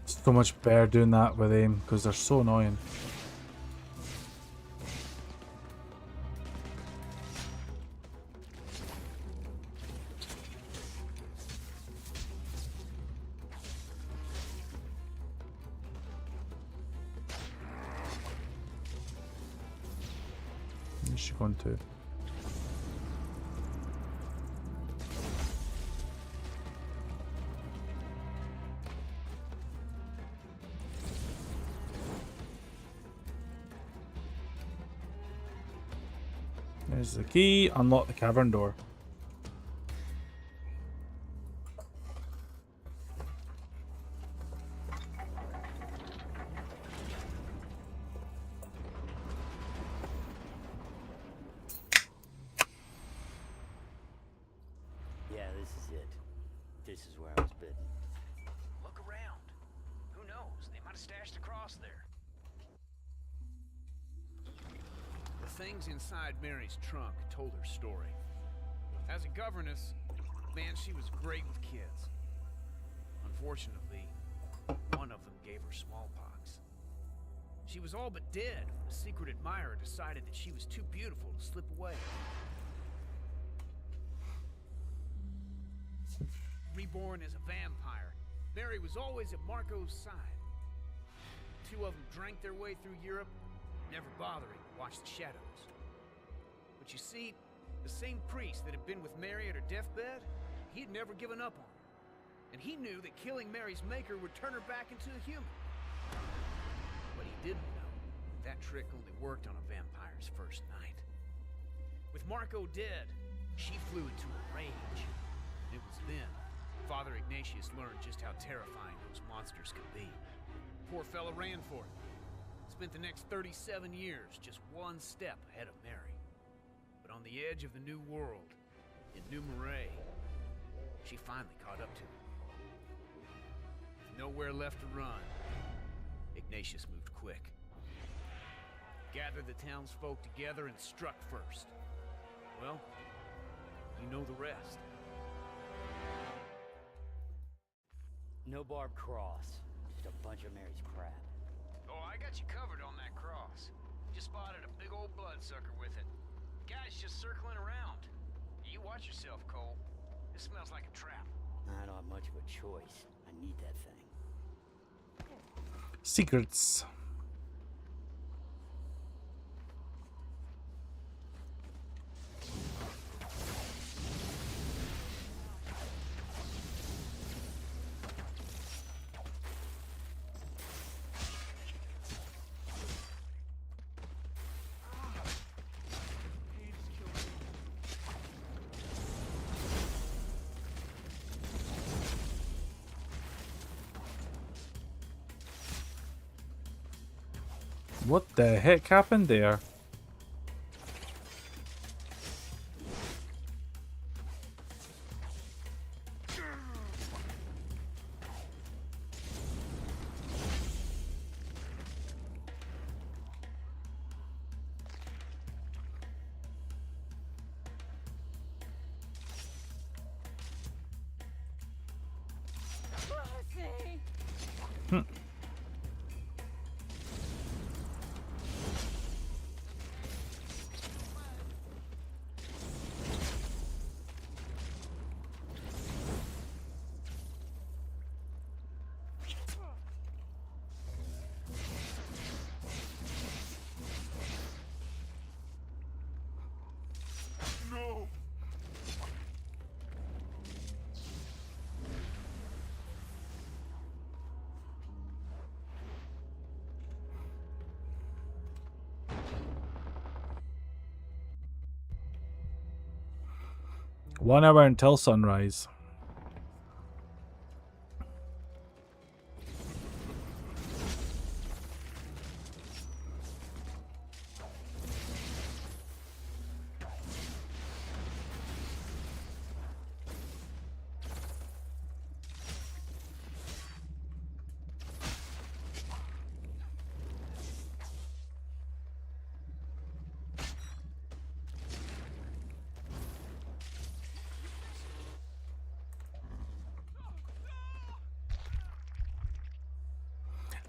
So much better doing that with aim because they're so annoying. Where's she going to? There's the key. Unlock the cavern door. Yeah, this is it. This is where I was bitten. Look around. Who knows? They might have stashed a cross there. The things inside Mary's trunk told her story. As a governess, man, she was great with kids. Unfortunately, one of them gave her smallpox. She was all but dead when a secret admirer decided that she was too beautiful to slip away. Reborn as a vampire, Mary was always at Marco's side. The two of them drank their way through Europe, never bothering to watch the shadows. But you see, the same priest that had been with Mary at her deathbed, he had never given up on her. And he knew that killing Mary's maker would turn her back into a human. But he didn't know that trick only worked on a vampire's first night. With Marco dead, she flew into a rage. It was then Father Ignatius learned just how terrifying those monsters could be. Poor fella ran for it. Spent the next 37 years just one step ahead of Mary. But on the edge of the new world, in New Marais, she finally caught up to him. With nowhere left to run, Ignatius moved quick. Gathered the townsfolk together and struck first. Well, you know the rest. No barbed cross. Just a bunch of Mary's crap. Oh, I got you covered on that cross. Just spotted a big old bloodsucker with it. Guy's just circling around. You watch yourself, Cole. This smells like a trap. I don't have much of a choice. I need that thing. Secrets. What the heck happened there? One hour until sunrise.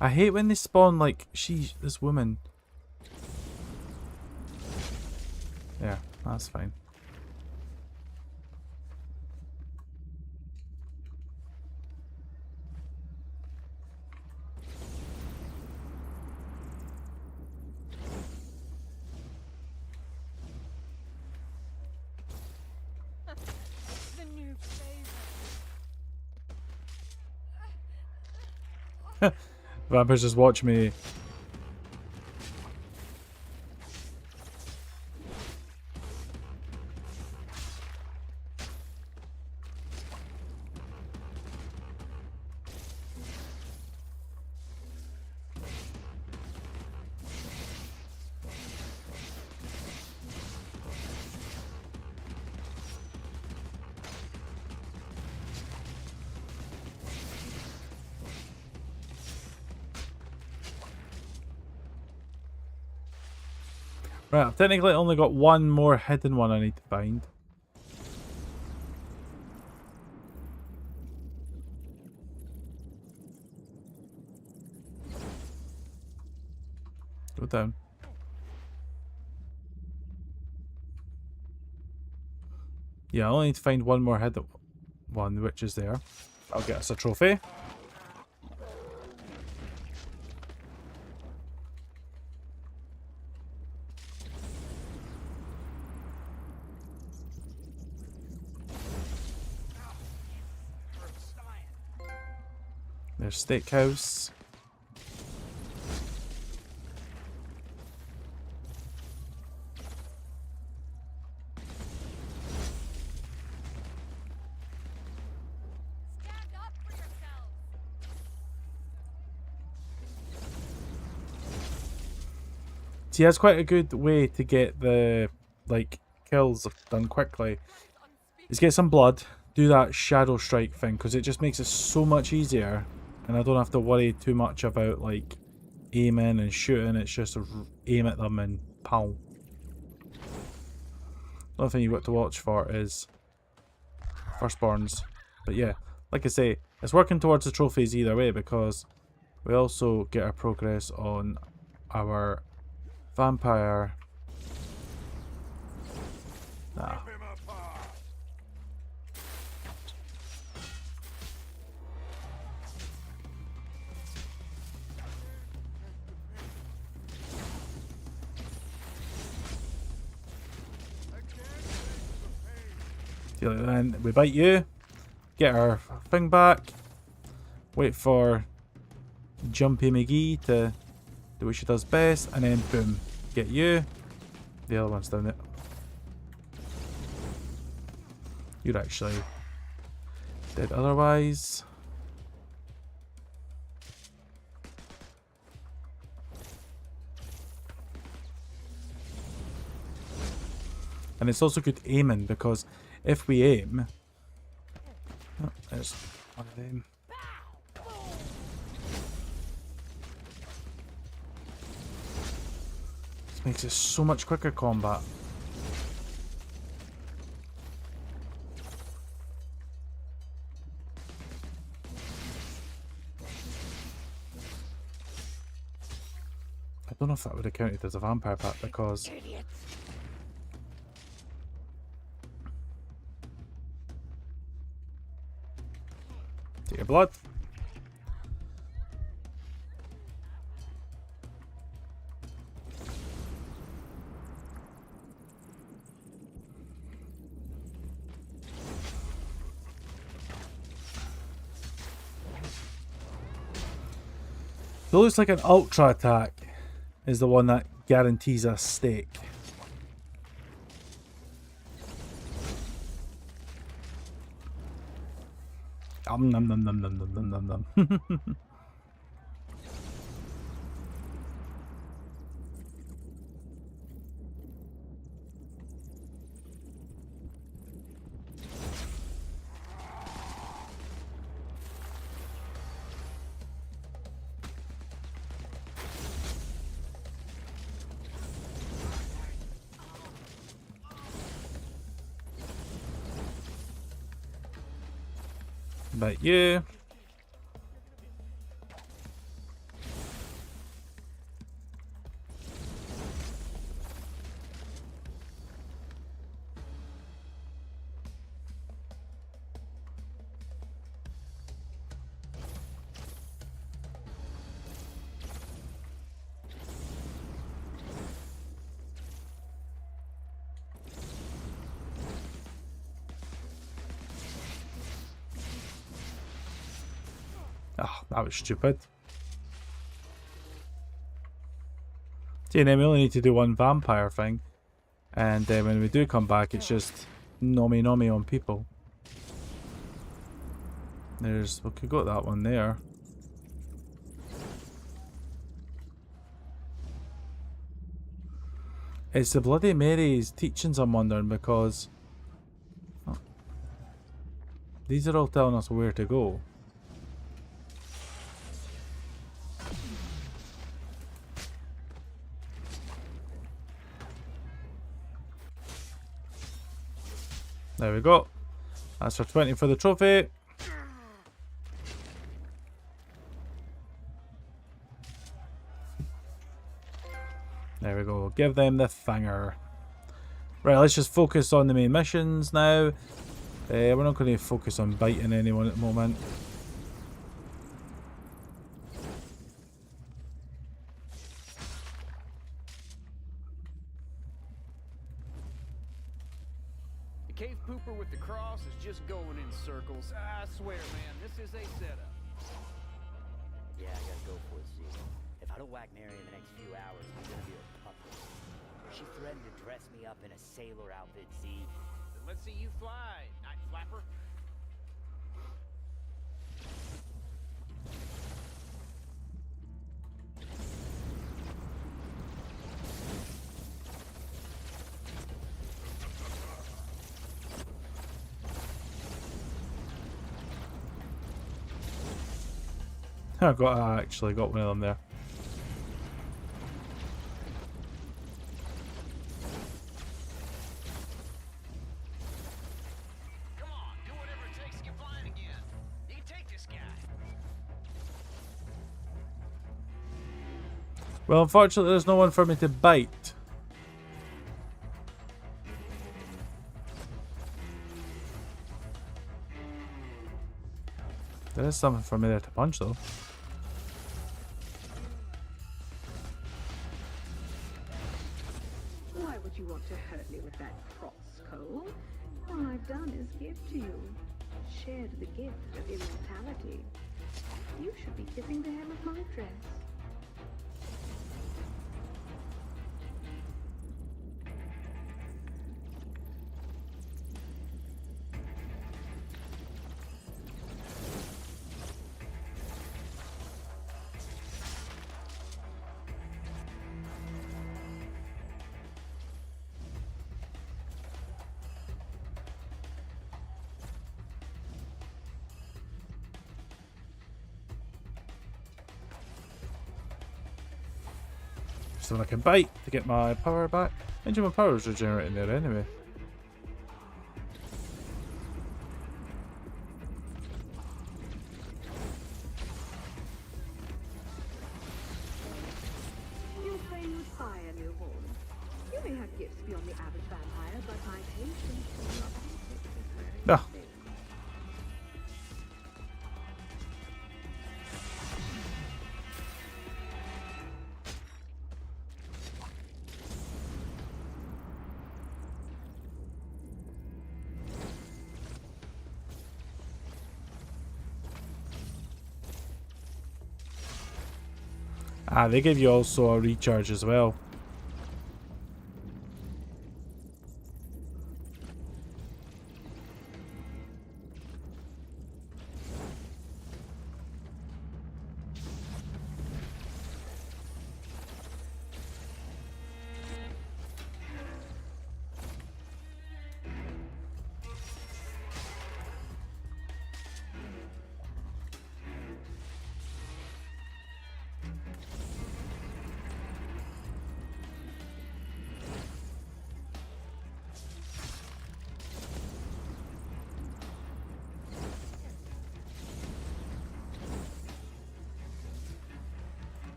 I hate when they spawn like this woman. Yeah, that's fine. Vampires just watch me. Right, I've technically only got one more hidden one I need to find. Go down. Yeah, I only need to find one more hidden one, which is there. I'll get us a trophy. There's Steakhouse. Stand up for yourselves. See, that's quite a good way to get the, like, kills done quickly. Is get some blood, do that shadow strike thing, because it just makes it so much easier. And I don't have to worry too much about, like, aiming and shooting. It's just aim at them and pow. Another thing you've got to watch for is firstborns. But yeah, like I say, it's working towards the trophies either way, because we also get our progress on our vampire. Nah. Then we bite you, get our thing back, wait for Jumpy McGee to do what she does best, and then boom, get you. The other one's down it. You're actually dead otherwise. And it's also good aiming, because if we aim... Oh, there's one of them. This makes it so much quicker combat. I don't know if that would have counted as a vampire pack, because... Take your blood. So it looks like an ultra attack is the one that guarantees us steak. Nom nom nom nom nom nom nom nom. But you. Oh, that was stupid. See, and then we only need to do one vampire thing. And when we do come back, it's just nommy on people. We could go to that one there. It's the Bloody Mary's teachings I'm wondering, because these are all telling us where to go. There we go. That's for 20 for the trophy. There we go. Give them the finger. Right, let's just focus on the main missions now. We're not going to focus on biting anyone at the moment. The cave pooper with the cross is just going in circles. I swear, man, this is a setup. Yeah, I gotta go for it, Z. If I don't whack Mary in the next few hours, I'm gonna be a puppet. She threatened to dress me up in a sailor outfit, Z. Then let's see you fly, night flapper. I actually got one of them there. Come on, do whatever it takes to get flying again. You can take this guy. Well, unfortunately, there's no one for me to bite. There is something for me there to punch, though. Why would you want to hurt me with that cross, Cole? All I've done is give to you. Shared the gift of immortality. You should be kissing the hem of my dress. So I can bite to get my power back. Imagine my power is regenerating there anyway. You're playing with fire, newborn. You may have gifts beyond the average vampire, but my patience will not be very Ah. thin. Ah, they give you also a recharge as well.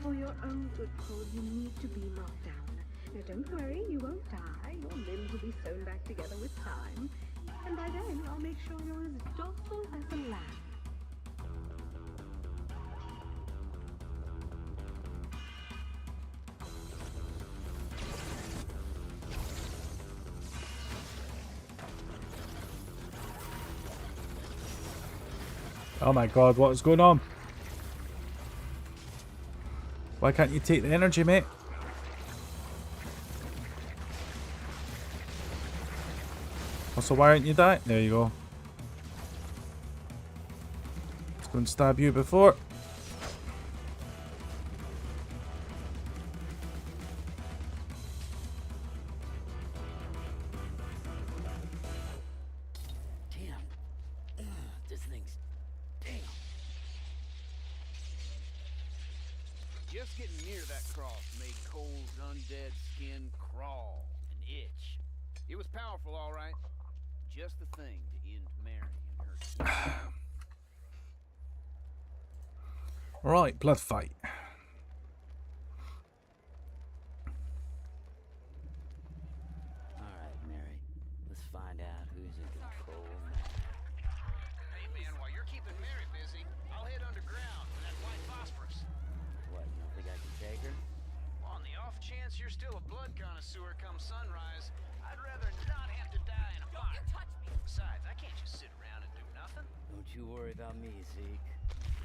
For your own good, Cole, you need to be knocked down. Now don't worry, you won't die. Your limbs will be sewn back together with time. And by then, I'll make sure you're as docile as a lamb. Oh my god, what is going on? Why can't you take the energy, mate? Also, why aren't you dying? There you go. Let's go and stab you before. Damn. This thing's... Damn. Just getting near that cross made Cole's undead skin crawl and itch. It was powerful, all right. Just the thing to end Mary and her kids. Right, blood fight. Alright, Mary. Let's find out who's in control now. Hey man, while you're keeping Mary busy, I'll head underground for that white phosphorus. What, you don't think I can take her? On the off chance you're still a blood connoisseur come sunrise, I'd rather not have to die in a fire. Besides, I can't just sit around and do nothing. Don't you worry about me, Zeke.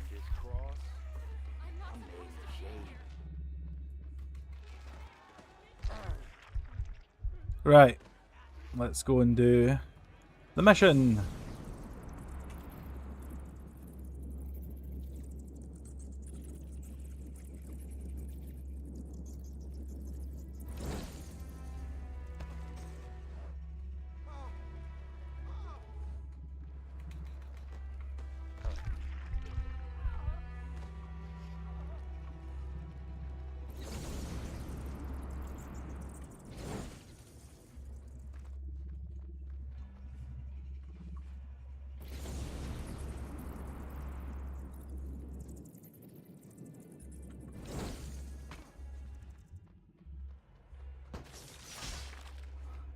This cross, I'm made in the shade. Right. Let's go and do the mission.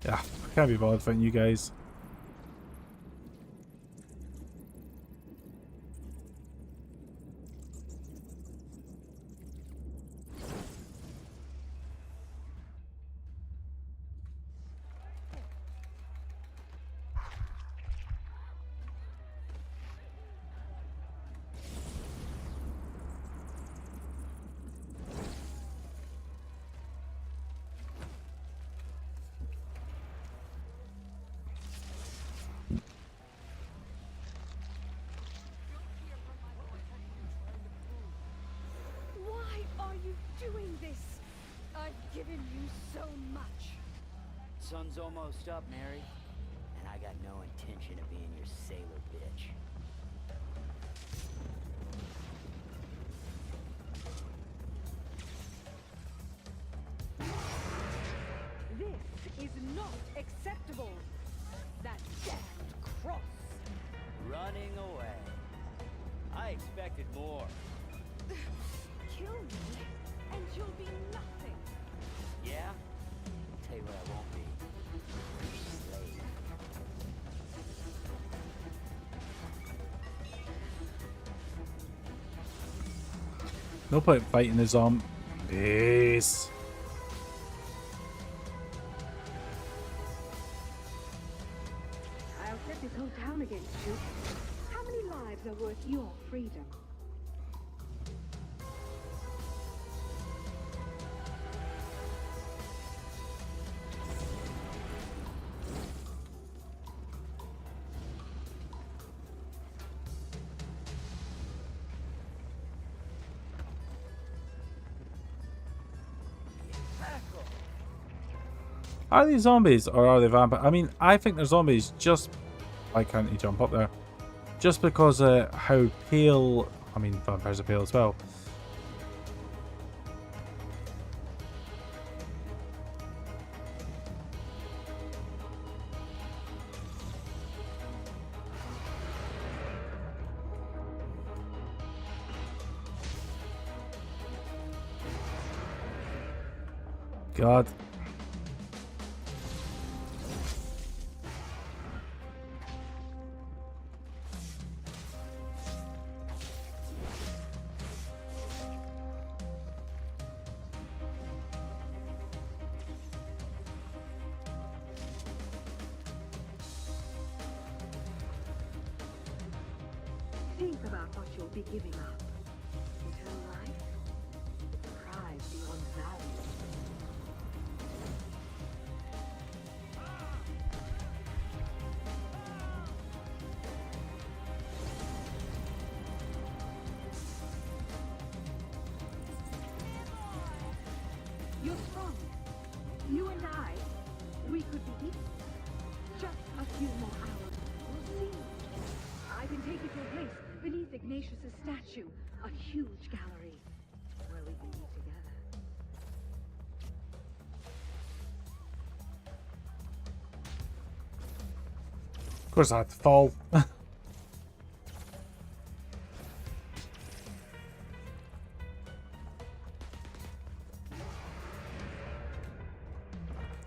Yeah, I can't be bothered fighting you guys. Why are you doing this? I've given you so much. Sun's almost up, Mary. And I got no intention of being your sailor bitch. This is not acceptable. That damned cross. Running away. I expected more. Kill me, and you'll be nothing. Yeah? Tell you what I won't be. Slave. No point fighting the zombies. I'll set this whole town against you. How many lives are worth your freedom? Are they zombies or are they vampires? I mean, I think they're zombies just... Why can't he jump up there? Just because how pale... I mean, vampires are pale as well. God. Think about what you'll be giving up. Eternal life? Pride? beyond value. You're strong. You and I, we could be equal. Just a few more hours. We'll see. I can take you to a place beneath Ignatius's statue, a huge gallery where we can be together. Of course I had to fall.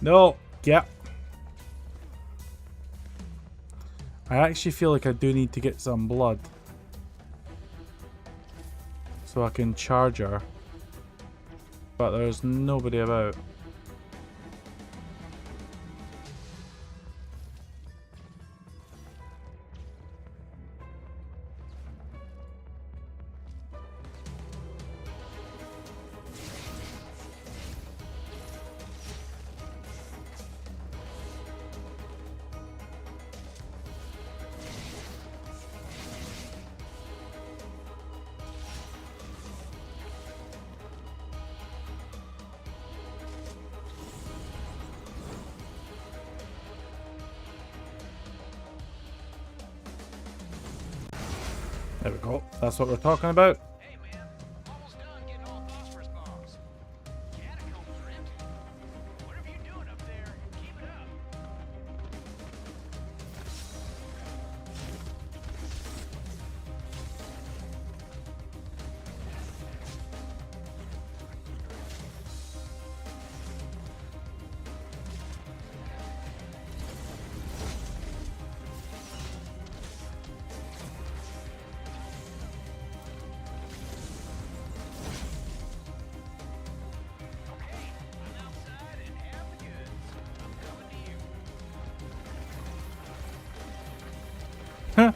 No, yeah. I actually feel like I do need to get some blood. So I can charge her. But there's nobody about. There we go. That's what we're talking about. Hey man, almost done getting all phosphorus bombs. Catacombs are empty. Whatever you doing up there, keep it up. Okay, I'm outside and have the goods. I'm coming to you. Huh.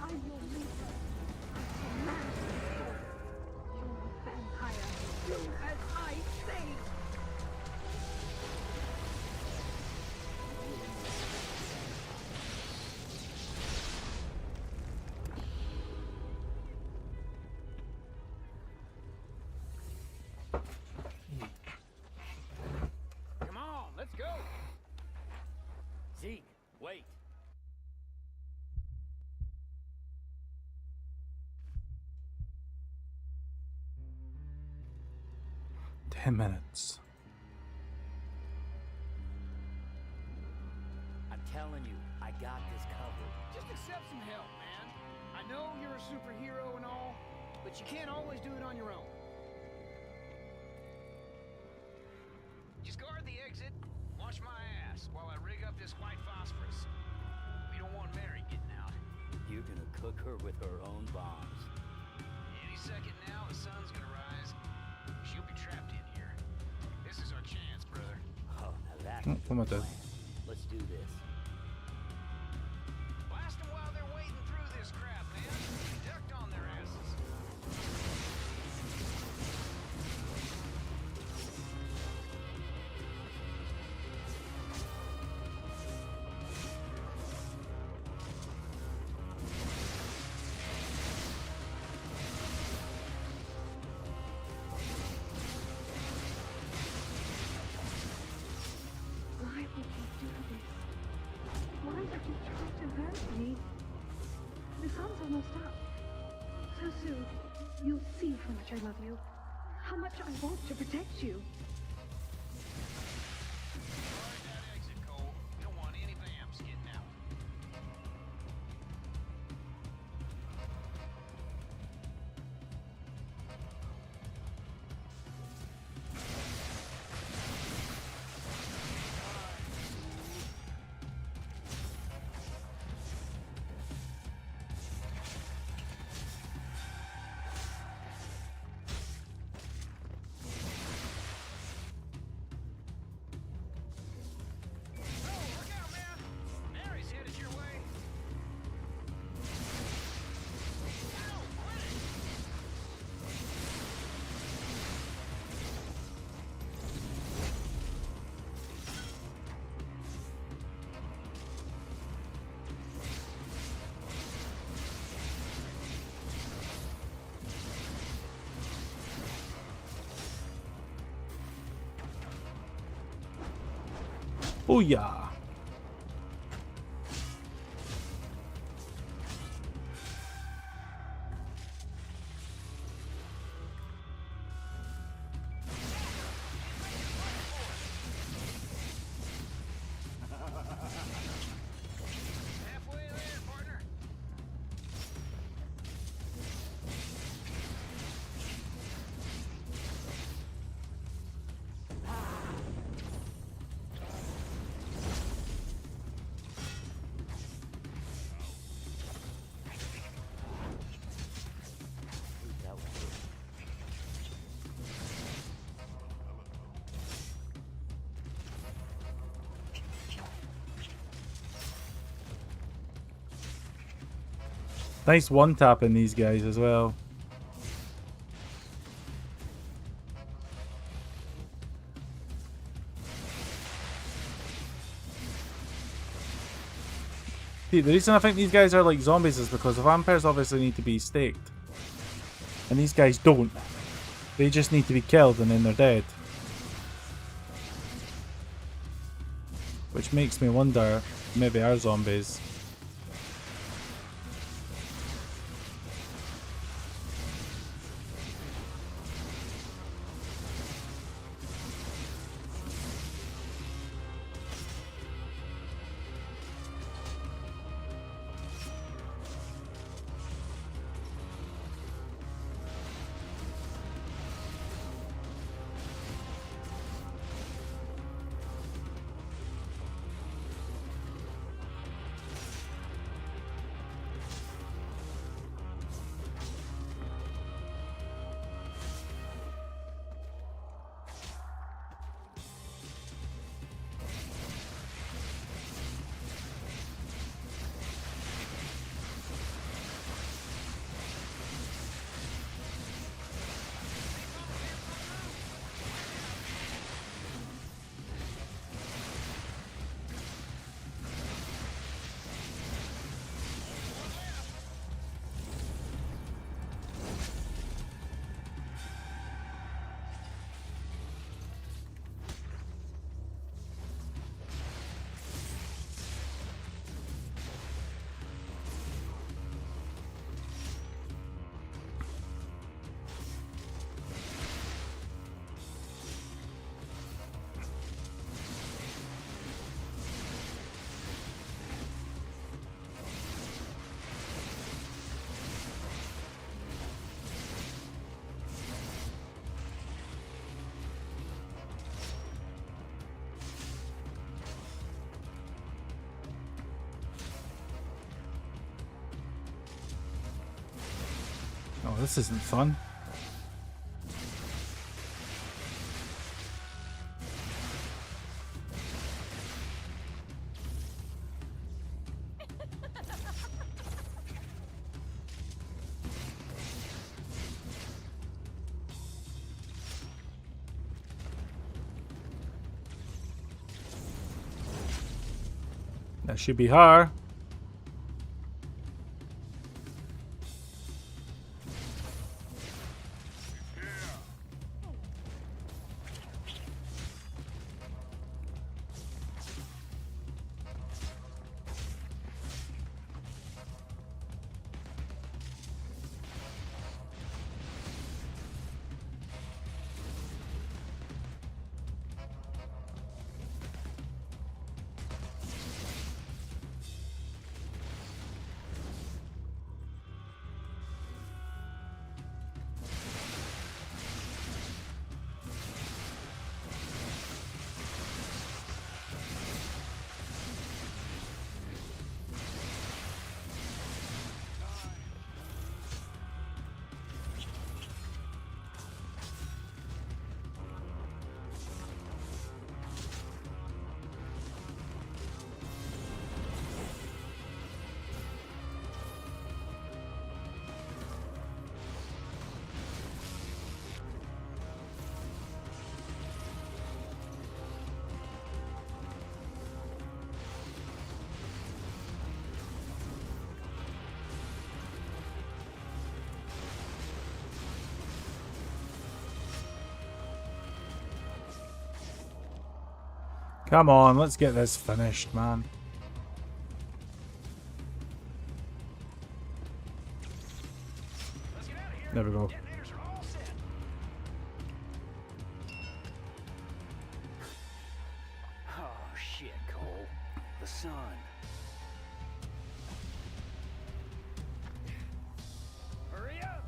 I'm your leader. I'm man. You're a vampire. Do as I say. Come on, let's go. Zeke, wait. 10 minutes. I'm telling you, I got this covered. Just accept some help, man. I know you're a superhero and all, but you can't always do it on your own. Just guard the exit. Watch my ass while I rig up this white phosphorus. We don't want Mary getting out. You're gonna cook her with her own bombs. Any second now, the sun's gonna rise. She'll be trapped in here. This is our chance, brother. Oh, now that's Oh, a good come on, Dad. plan. Let's do this. Blast them while they're wading through this crap, man. Ducked on their asses. Why would you do this? Why would you try to hurt me? The sun's almost up. So soon, you'll see how much I love you. How much I want to protect you. Guard that exit, Cole. We don't want any vamps getting out. Oh yeah. Halfway there, partner. That was it. Nice one tapping these guys as well. See, the reason I think these guys are like zombies is because the vampires obviously need to be staked. And these guys don't. They just need to be killed and then they're dead. Which makes me wonder, maybe our zombies. Oh, this isn't fun. That should be her. Come on, let's get this finished, man. There we go. Oh shit, Cole. The sun. Hurry up!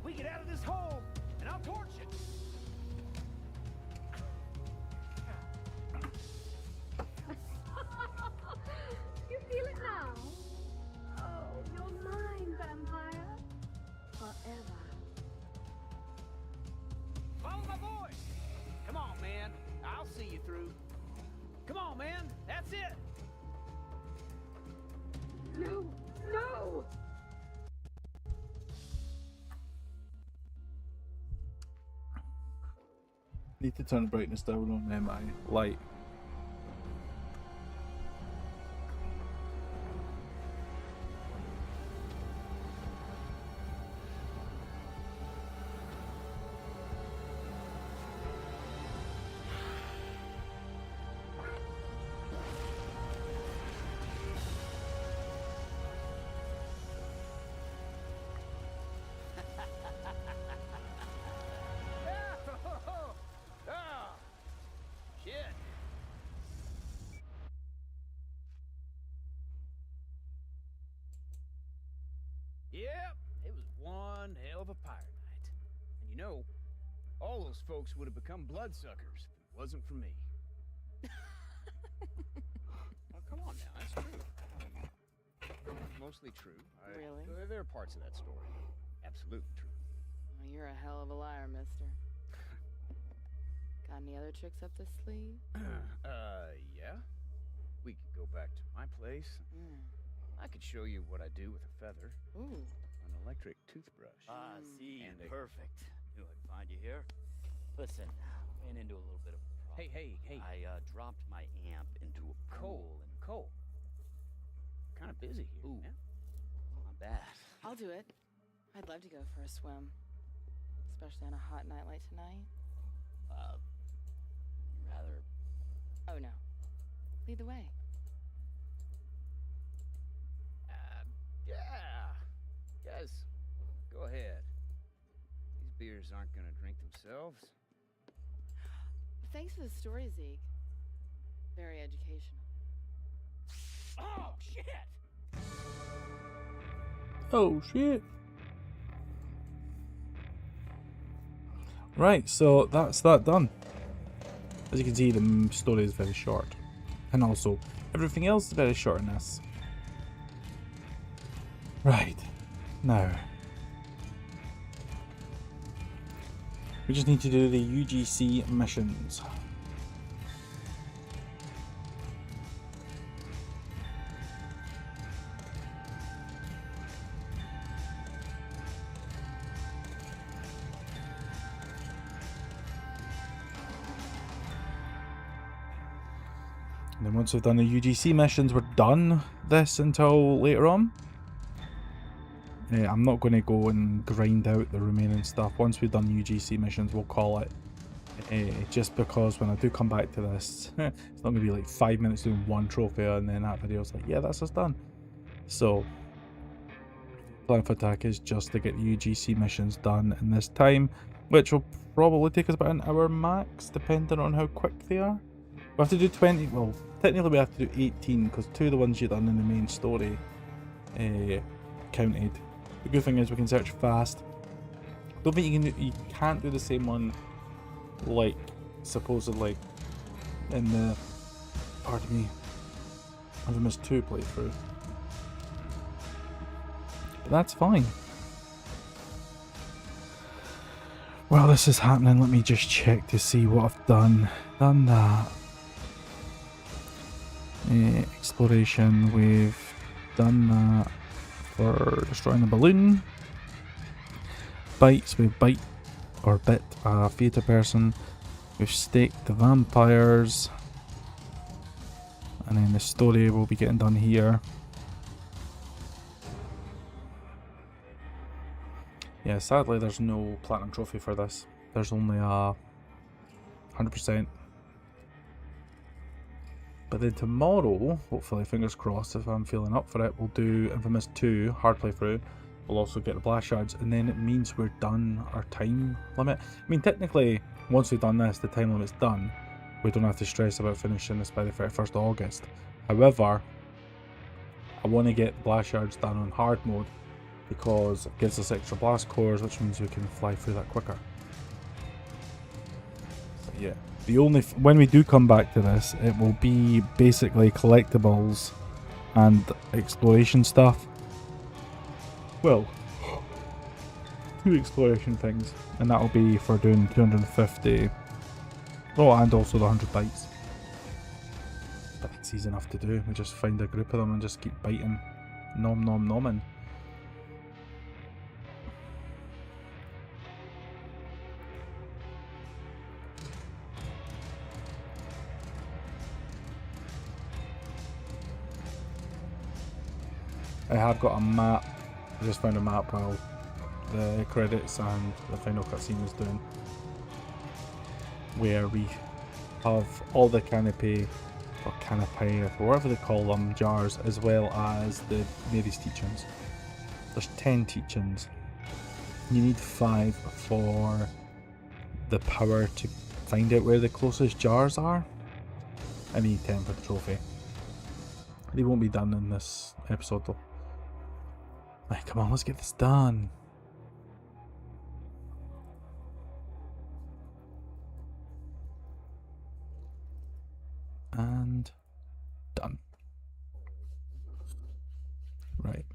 We get out of this hole, and I'll torch it. You feel it now? Oh, you're mine, vampire. Forever. Follow my voice. Come on, man. I'll see you through. Come on, man. That's it. No, no! Need to turn the brightness down on my light. Oh, shit. Yep, it was one hell of a pirate night. And you know, all those folks would have become bloodsuckers if it wasn't for me. Oh, come on now, that's true. Mostly true. Really? There are parts of that story. Absolutely true. Well, you're a hell of a liar, mister. Got any other tricks up the sleeve? Yeah. We could go back to my place. Mm. I could show you what I do with a feather. Ooh. An electric toothbrush. Ah, see, And a- perfect. Knew I'd find you here. Listen, ran into a little bit of a problem. Hey. I dropped my amp into a pool and Cole. Kind of busy here. Ooh. Man. not bad. I'll do it. I'd love to go for a swim. Especially on a hot night like tonight. Rather. Oh no. Lead the way. Yeah. Yes. Go ahead. These beers aren't gonna drink themselves. Thanks for the story, Zeke. Very educational. Oh, shit! Oh shit. Right, so that's that done. As you can see, the story is very short. And also, everything else is very short in this. Right, now. We just need to do the UGC missions. And then once we've done the UGC missions, we're done this until later on. I'm not going to go and grind out the remaining stuff. Once we've done UGC missions, we'll call it. Just because when I do come back to this, it's not going to be like 5 minutes doing one trophy and then that video's like, yeah, that's us done. So, plan for attack is just to get the UGC missions done in this time, which will probably take us about an hour max, depending on how quick they are. We have to do 20, well, technically we have to do 18, because 2 of the ones you've done in the main story counted. The good thing is we can search fast. Don't think you can't do the same one, like, supposedly, in the, pardon me, Infamous 2 playthrough. But that's fine. While this is happening, let me just check to see what I've done. Done that. Exploration, we've done that for destroying the balloon. Bites, we bite or bit a theatre person. We've staked the vampires. And then the story will be getting done here. Yeah, sadly there's no platinum trophy for this. There's only a 100%. But then tomorrow, hopefully, fingers crossed, if I'm feeling up for it, we'll do Infamous 2 hard playthrough. We'll also get the blast shards, and then it means we're done our time limit. I mean, technically, once we've done this, the time limit's done. We don't have to stress about finishing this by the 31st of August. However, I want to get the blast shards done on hard mode because it gives us extra blast cores, which means we can fly through that quicker. But yeah, the only when we do come back to this, it will be basically collectibles and exploration stuff. Well, 2 exploration things, and that'll be for doing 250. Oh, and also the 100 bites. But it's easy enough to do. We just find a group of them and just keep biting. Nom nom nomming. I have got a map. I just found a map while the credits and the final cutscene was doing, where we have all the canopy or canopy or whatever they call them jars, as well as the Mary's teachings. There's 10 teachings. You need 5 for the power to find out where the closest jars are. I need 10 for the trophy. They won't be done in this episode though. Right, come on, let's get this done. And done. Right.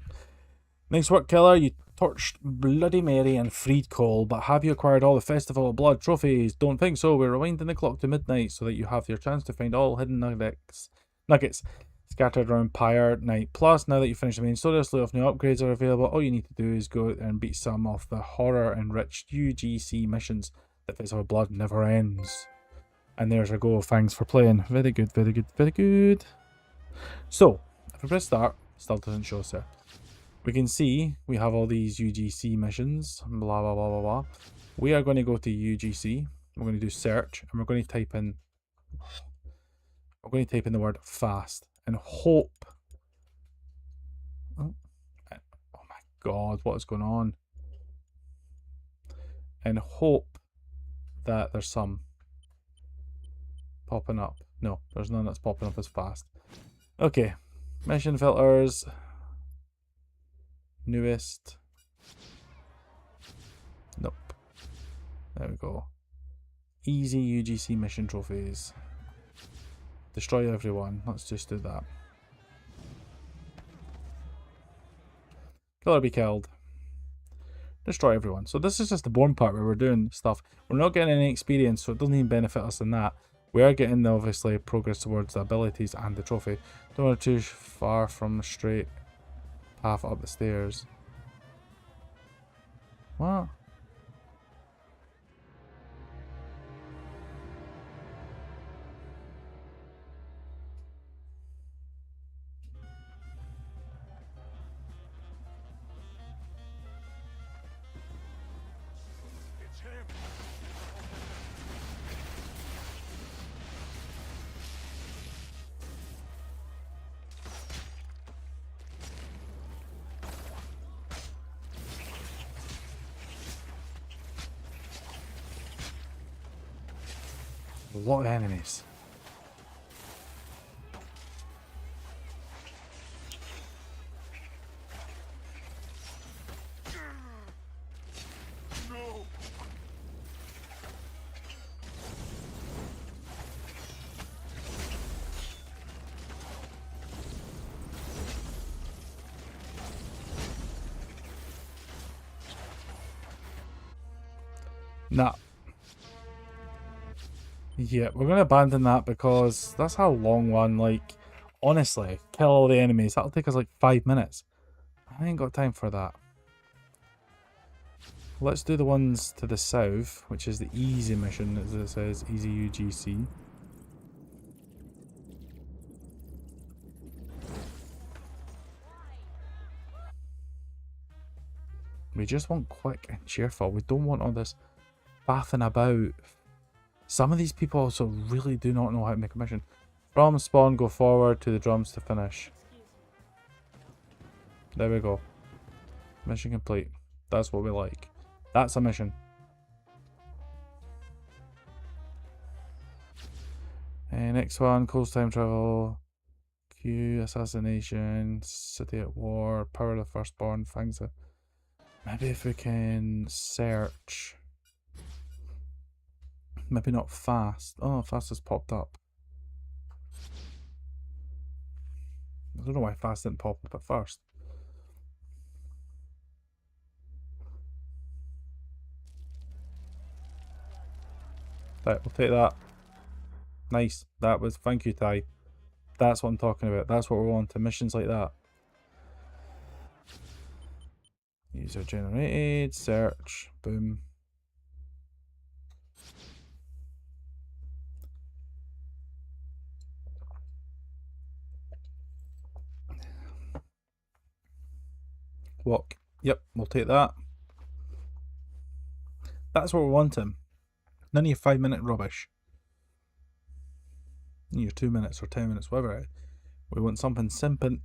Nice work, killer. You torched Bloody Mary and freed Cole, but have you acquired all the Festival of Blood trophies? Don't think so. We're rewinding the clock to midnight so that you have your chance to find all hidden nuggets scattered around Pyre Night. Plus, now that you've finished the main story, a slew of new upgrades are available. All you need to do is go out and beat some of the horror-enriched UGC missions. The Festival of Blood never ends. And there's our goal. Thanks for playing. Very good, very good, very good. So, if we press start, still doesn't show us there. We can see we have all these UGC missions, blah, blah, blah, blah, blah. We are going to go to UGC. We're going to do search, and we're going to type in the word fast and hope. Oh my God, what is going on? And hope that there's some popping up. No, there's none that's popping up as fast. Okay, mission filters. Newest. Nope. There we go. Easy UGC mission trophies. Destroy everyone. Let's just do that. Kill or be killed. Destroy everyone. So this is just the boring part where we're doing stuff. We're not getting any experience, so it doesn't even benefit us in that. We are getting, obviously, progress towards the abilities and the trophy. Don't want too far from the straight path up the stairs. What? It's him. A lot of enemies. No. Nah. Yeah, we're going to abandon that because that's a long one. Like, honestly, kill all the enemies. That'll take us like 5 minutes. I ain't got time for that. Let's do the ones to the south, which is the easy mission, as it says, easy UGC. We just want quick and cheerful. We don't want all this faffing about. Some of these people also really do not know how to make a mission. From spawn, go forward to the drums to finish. There we go. Mission complete. That's what we like. That's a mission. Next one, close time travel. Q, assassination, city at war, power of the firstborn, things that... Maybe if we can search. Maybe not fast. Oh no, fast has popped up. I don't know why fast didn't pop up at first. Right, we'll take that. Nice. That was, thank you, Ty. That's what I'm talking about. That's what we're on to, missions like that. User generated, search, boom. Walk. Yep, we'll take that. That's what we're wanting. None of your 5-minute rubbish. Your 2 minutes or 10 minutes, whatever. We want something simple and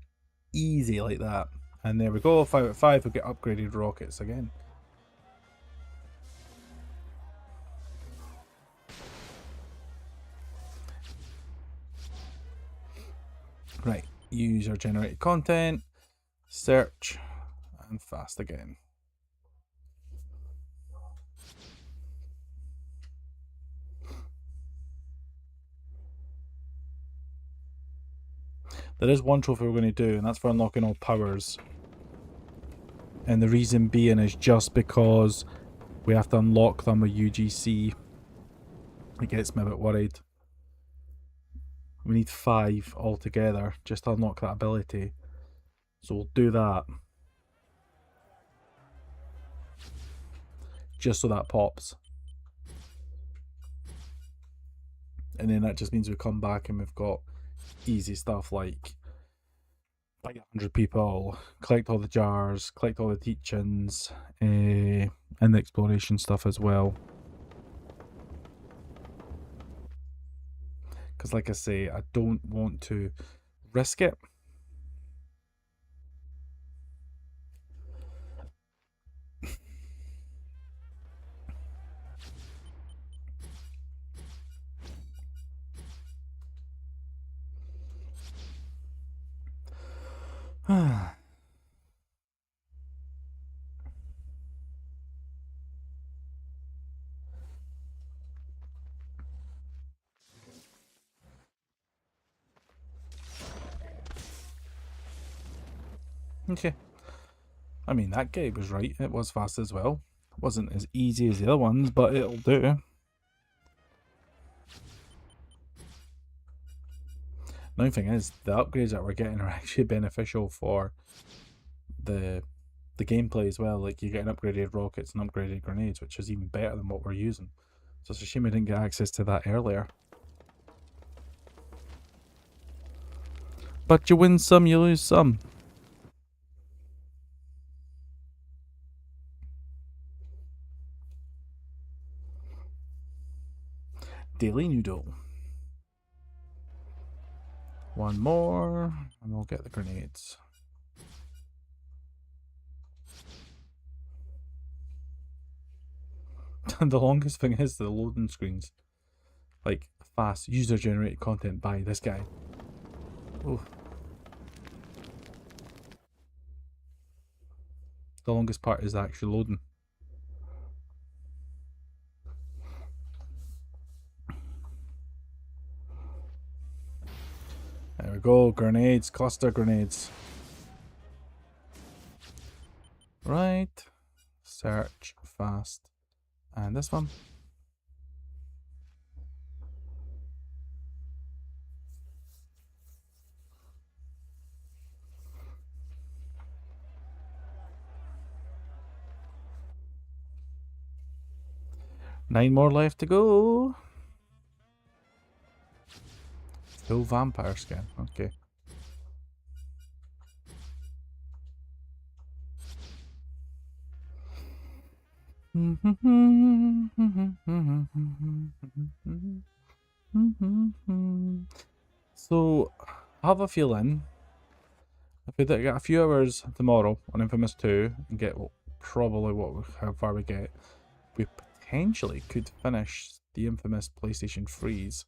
easy like that. And there we go, 5 out of 5, we get upgraded rockets again. Right, user generated content, search, and fast again. There is one trophy we're going to do, and that's for unlocking all powers. And the reason being is just because we have to unlock them with UGC. It gets me a bit worried. We need 5 altogether just to unlock that ability. So we'll do that. Just so that pops. And then that just means we come back and we've got easy stuff like 100 people, collect all the jars, collect all the teachings, and the exploration stuff as well. Because like I say, I don't want to risk it. Okay. I mean, that game was right. It was fast as well. It wasn't as easy as the other ones, but it'll do. Another thing is, the upgrades that we're getting are actually beneficial for the gameplay as well. Like, you're getting upgraded rockets and upgraded grenades, which is even better than what we're using. So it's a shame we didn't get access to that earlier. But you win some, you lose some. Daily Noodle. One more, and we'll get the grenades. The longest thing is the loading screens. Like, fast, user-generated content by this guy. Oh. The longest part is actually loading. There we go, grenades, cluster grenades. Right, search, fast, and this one. Nine more left to go. Full vampire skin, okay. So, I have a feeling if we get a few hours tomorrow on Infamous 2 and get probably how far we get, we potentially could finish the Infamous PlayStation Freeze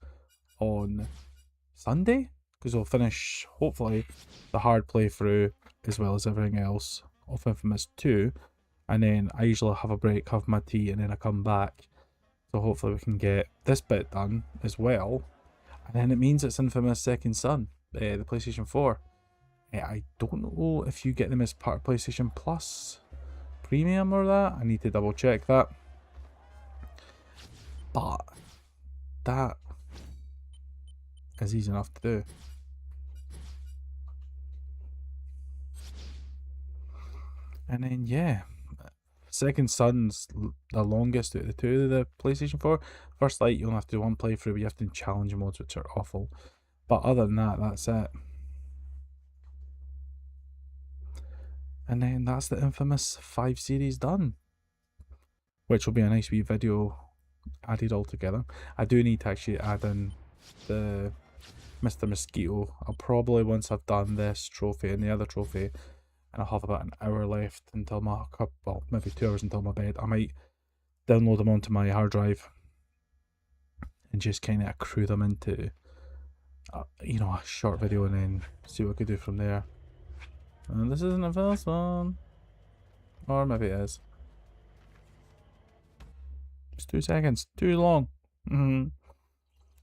on Sunday, because we'll finish hopefully the hard playthrough as well as everything else of Infamous 2, and then I usually have a break, have my tea, and then I come back. So hopefully we can get this bit done as well, and then it means it's Infamous Second Son, the PlayStation 4. I don't know if you get them as part of PlayStation Plus Premium or that. I need to double check that. But that is easy enough to do. And then, yeah, Second Son's the longest out of the two of the PlayStation 4. First Light, you only have to do one playthrough, but you have to do challenge modes, which are awful. But other than that, that's it. And then that's the Infamous 5 series done. Which will be a nice wee video added all together. I do need to actually add in the Mr. Mosquito. I'll probably, once I've done this trophy and the other trophy, and I'll have about an hour left until my well, maybe 2 hours until my bed, I might download them onto my hard drive and just kind of accrue them into you know, a short video, and then see what I could do from there. And this isn't the first one, or maybe it is. It's 2 seconds, too long. We're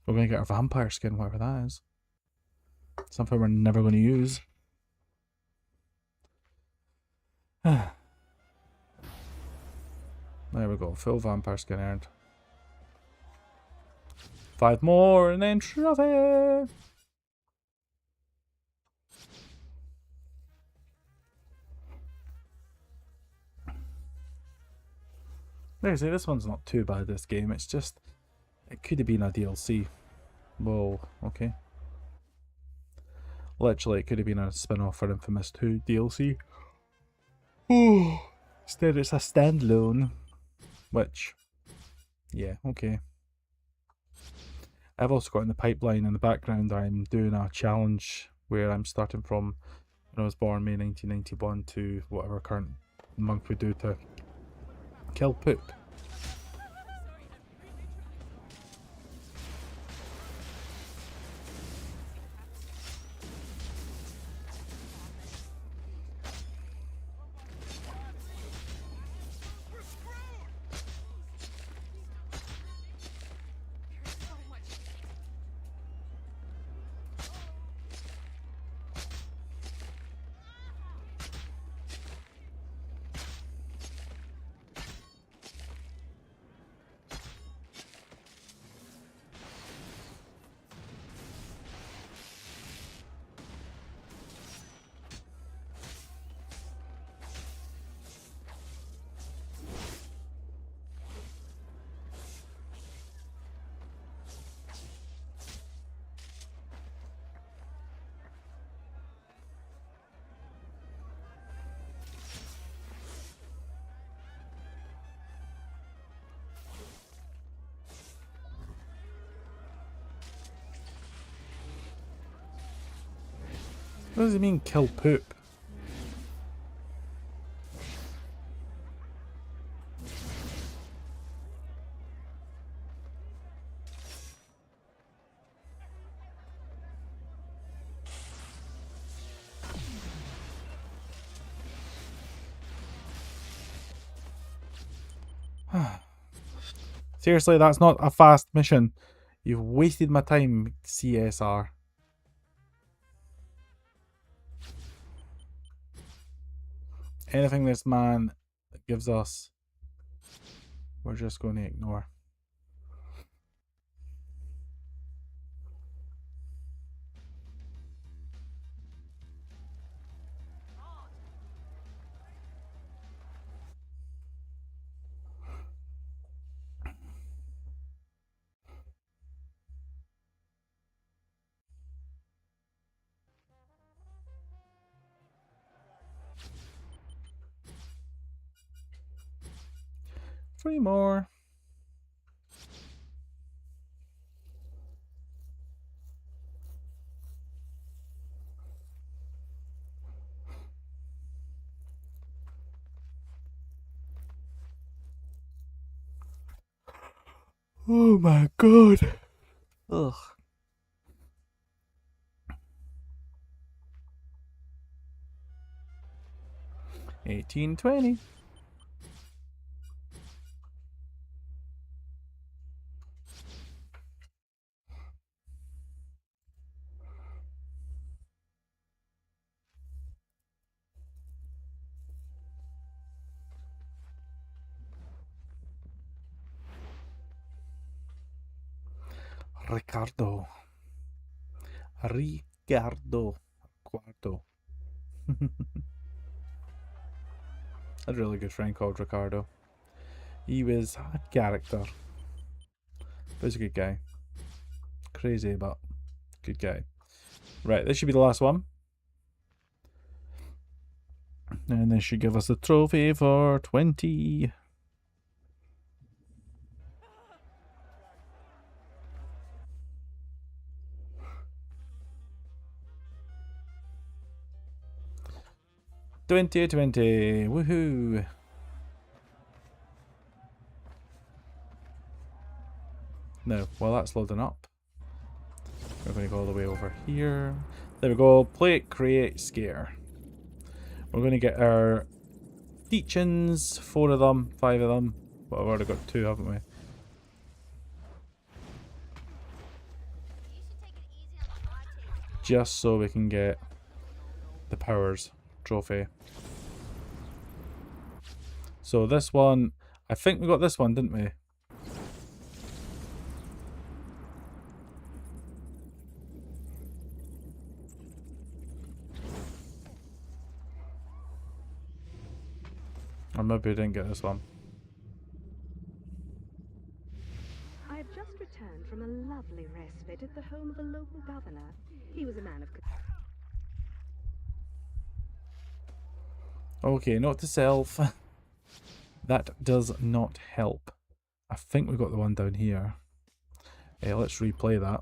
gonna get our vampire skin, whatever that is. Something we're never gonna use. There we go, full vampire skin earned. 5 more and then trophy! Seriously, this one's not too bad, this game. It's just, it could have been a DLC. Whoa, okay. Literally, it could have been a spin-off for Infamous 2 DLC. Oh, instead it's a standalone. Which, yeah, okay. I've also got in the pipeline in the background, I'm doing a challenge where I'm starting from when I was born, May 1991, to whatever current month we do to kill poop. 'What does it mean, kill poop? Seriously, that's not a fast mission. You've wasted my time, CSR. Anything this man gives us, we're just going to ignore. Three more. Oh my god. Ugh. $18.20. Ricardo. Quarto. A really good friend called Ricardo. He was a character. But he's a good guy. Crazy, but good guy. Right, this should be the last one. And this should give us the trophy for 20. $20. Woohoo! Now, while that's loading up, we're going to go all the way over here. There we go. Play, create, scare. We're going to get our teachings, 4 of them, 5 of them. But I've already got 2, haven't we? Just so we can get the powers trophy. So this one, I think we got this one, didn't we? Or maybe we didn't get this one. I've just returned from a lovely respite at the home of a local governor. He was a man of... Okay, note to self. That does not help. I think we got the one down here. Let's replay that.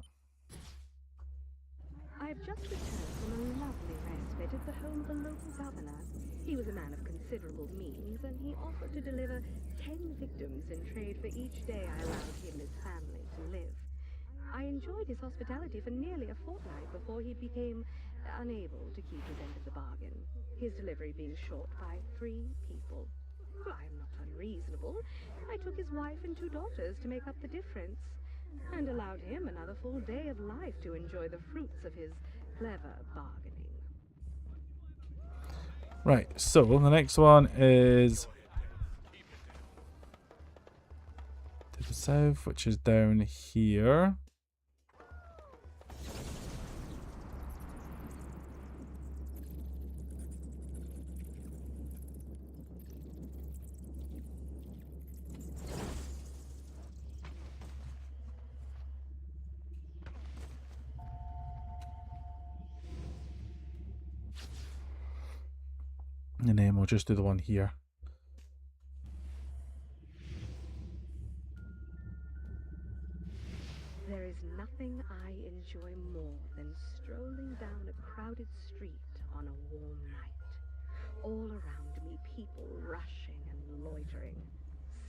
I've just returned from a lovely respite at the home of a local governor. He was a man of considerable means, and he offered to deliver 10 victims in trade for each day I allowed him and his family to live. I enjoyed his hospitality for nearly a fortnight before he became unable to keep his end of the bargain, his delivery being short by 3 people. Well, I am not unreasonable. I took his wife and 2 daughters to make up the difference, and allowed him another full day of life to enjoy the fruits of his clever bargaining. Right, so the next one is to the south, which is down here. And then we'll just do the one here. There is nothing I enjoy more than strolling down a crowded street on a warm night. All around me, people rushing and loitering,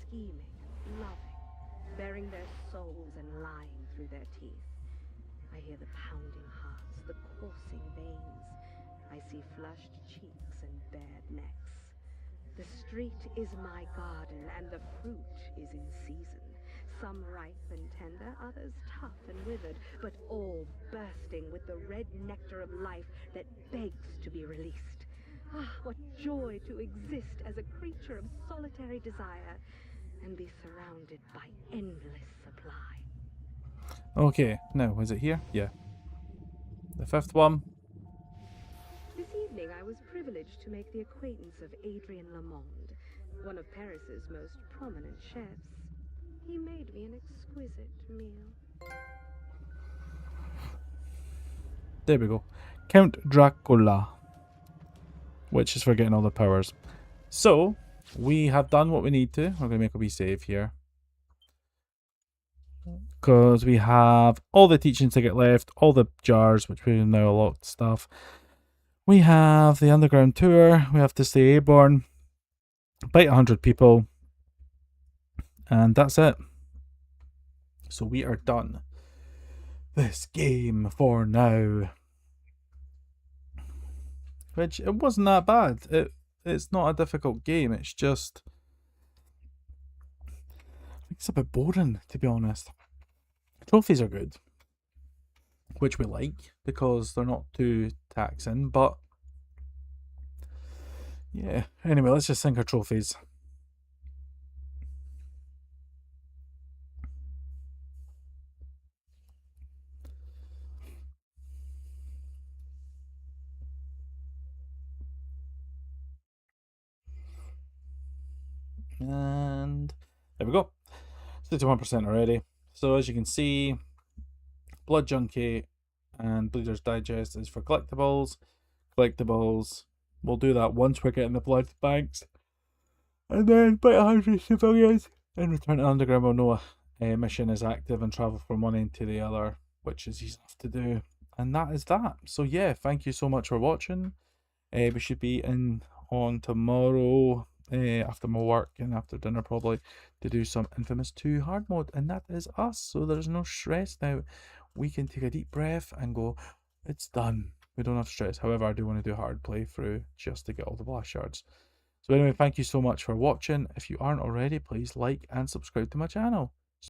scheming and loving, bearing their souls and lying through their teeth. I hear the pounding hearts, the coursing veins. I see flushed cheeks and bared necks. The street is my garden, and the fruit is in season. Some ripe and tender, others tough and withered, but all bursting with the red nectar of life that begs to be released. Ah, what joy to exist as a creature of solitary desire and be surrounded by endless supply. Okay, now, is it here? Yeah. The 5th one. This evening I was privileged to make the acquaintance of Adrien Lamond, one of Paris's most prominent chefs. He made me an exquisite meal. There we go. Count Dracula. Which is for getting all the powers. So, we have done what we need to. We're going to make a wee save here. Because we have all the teachings to get left, all the jars, which we know a lot of stuff. We have the underground tour, we have to stay airborne, bite 100 people, and that's it. So we are done this game for now. Which, it wasn't that bad. It's not a difficult game, it's just, I think it's a bit boring, to be honest. Trophies are good, which we like, because they're not too taxing, but yeah. Anyway, let's just sink our trophies. And there we go. 61% already. So as you can see, Blood Junkie and Bleeder's Digest is for collectibles. We'll do that once we're getting the blood banks. And then Bite 100 civilians and Return to Underground will know a mission is active and travel from one end to the other, which is easy enough to do. And that is that. So yeah, thank you so much for watching. We should be in on tomorrow after my work and after dinner probably to do some Infamous 2 hard mode, and that is us. So there's no stress now. We can take a deep breath and go, it's done. We don't have stress. However, I do want to do a hard playthrough just to get all the blast shards. So anyway, thank you so much for watching. If you aren't already, please like and subscribe to my channel.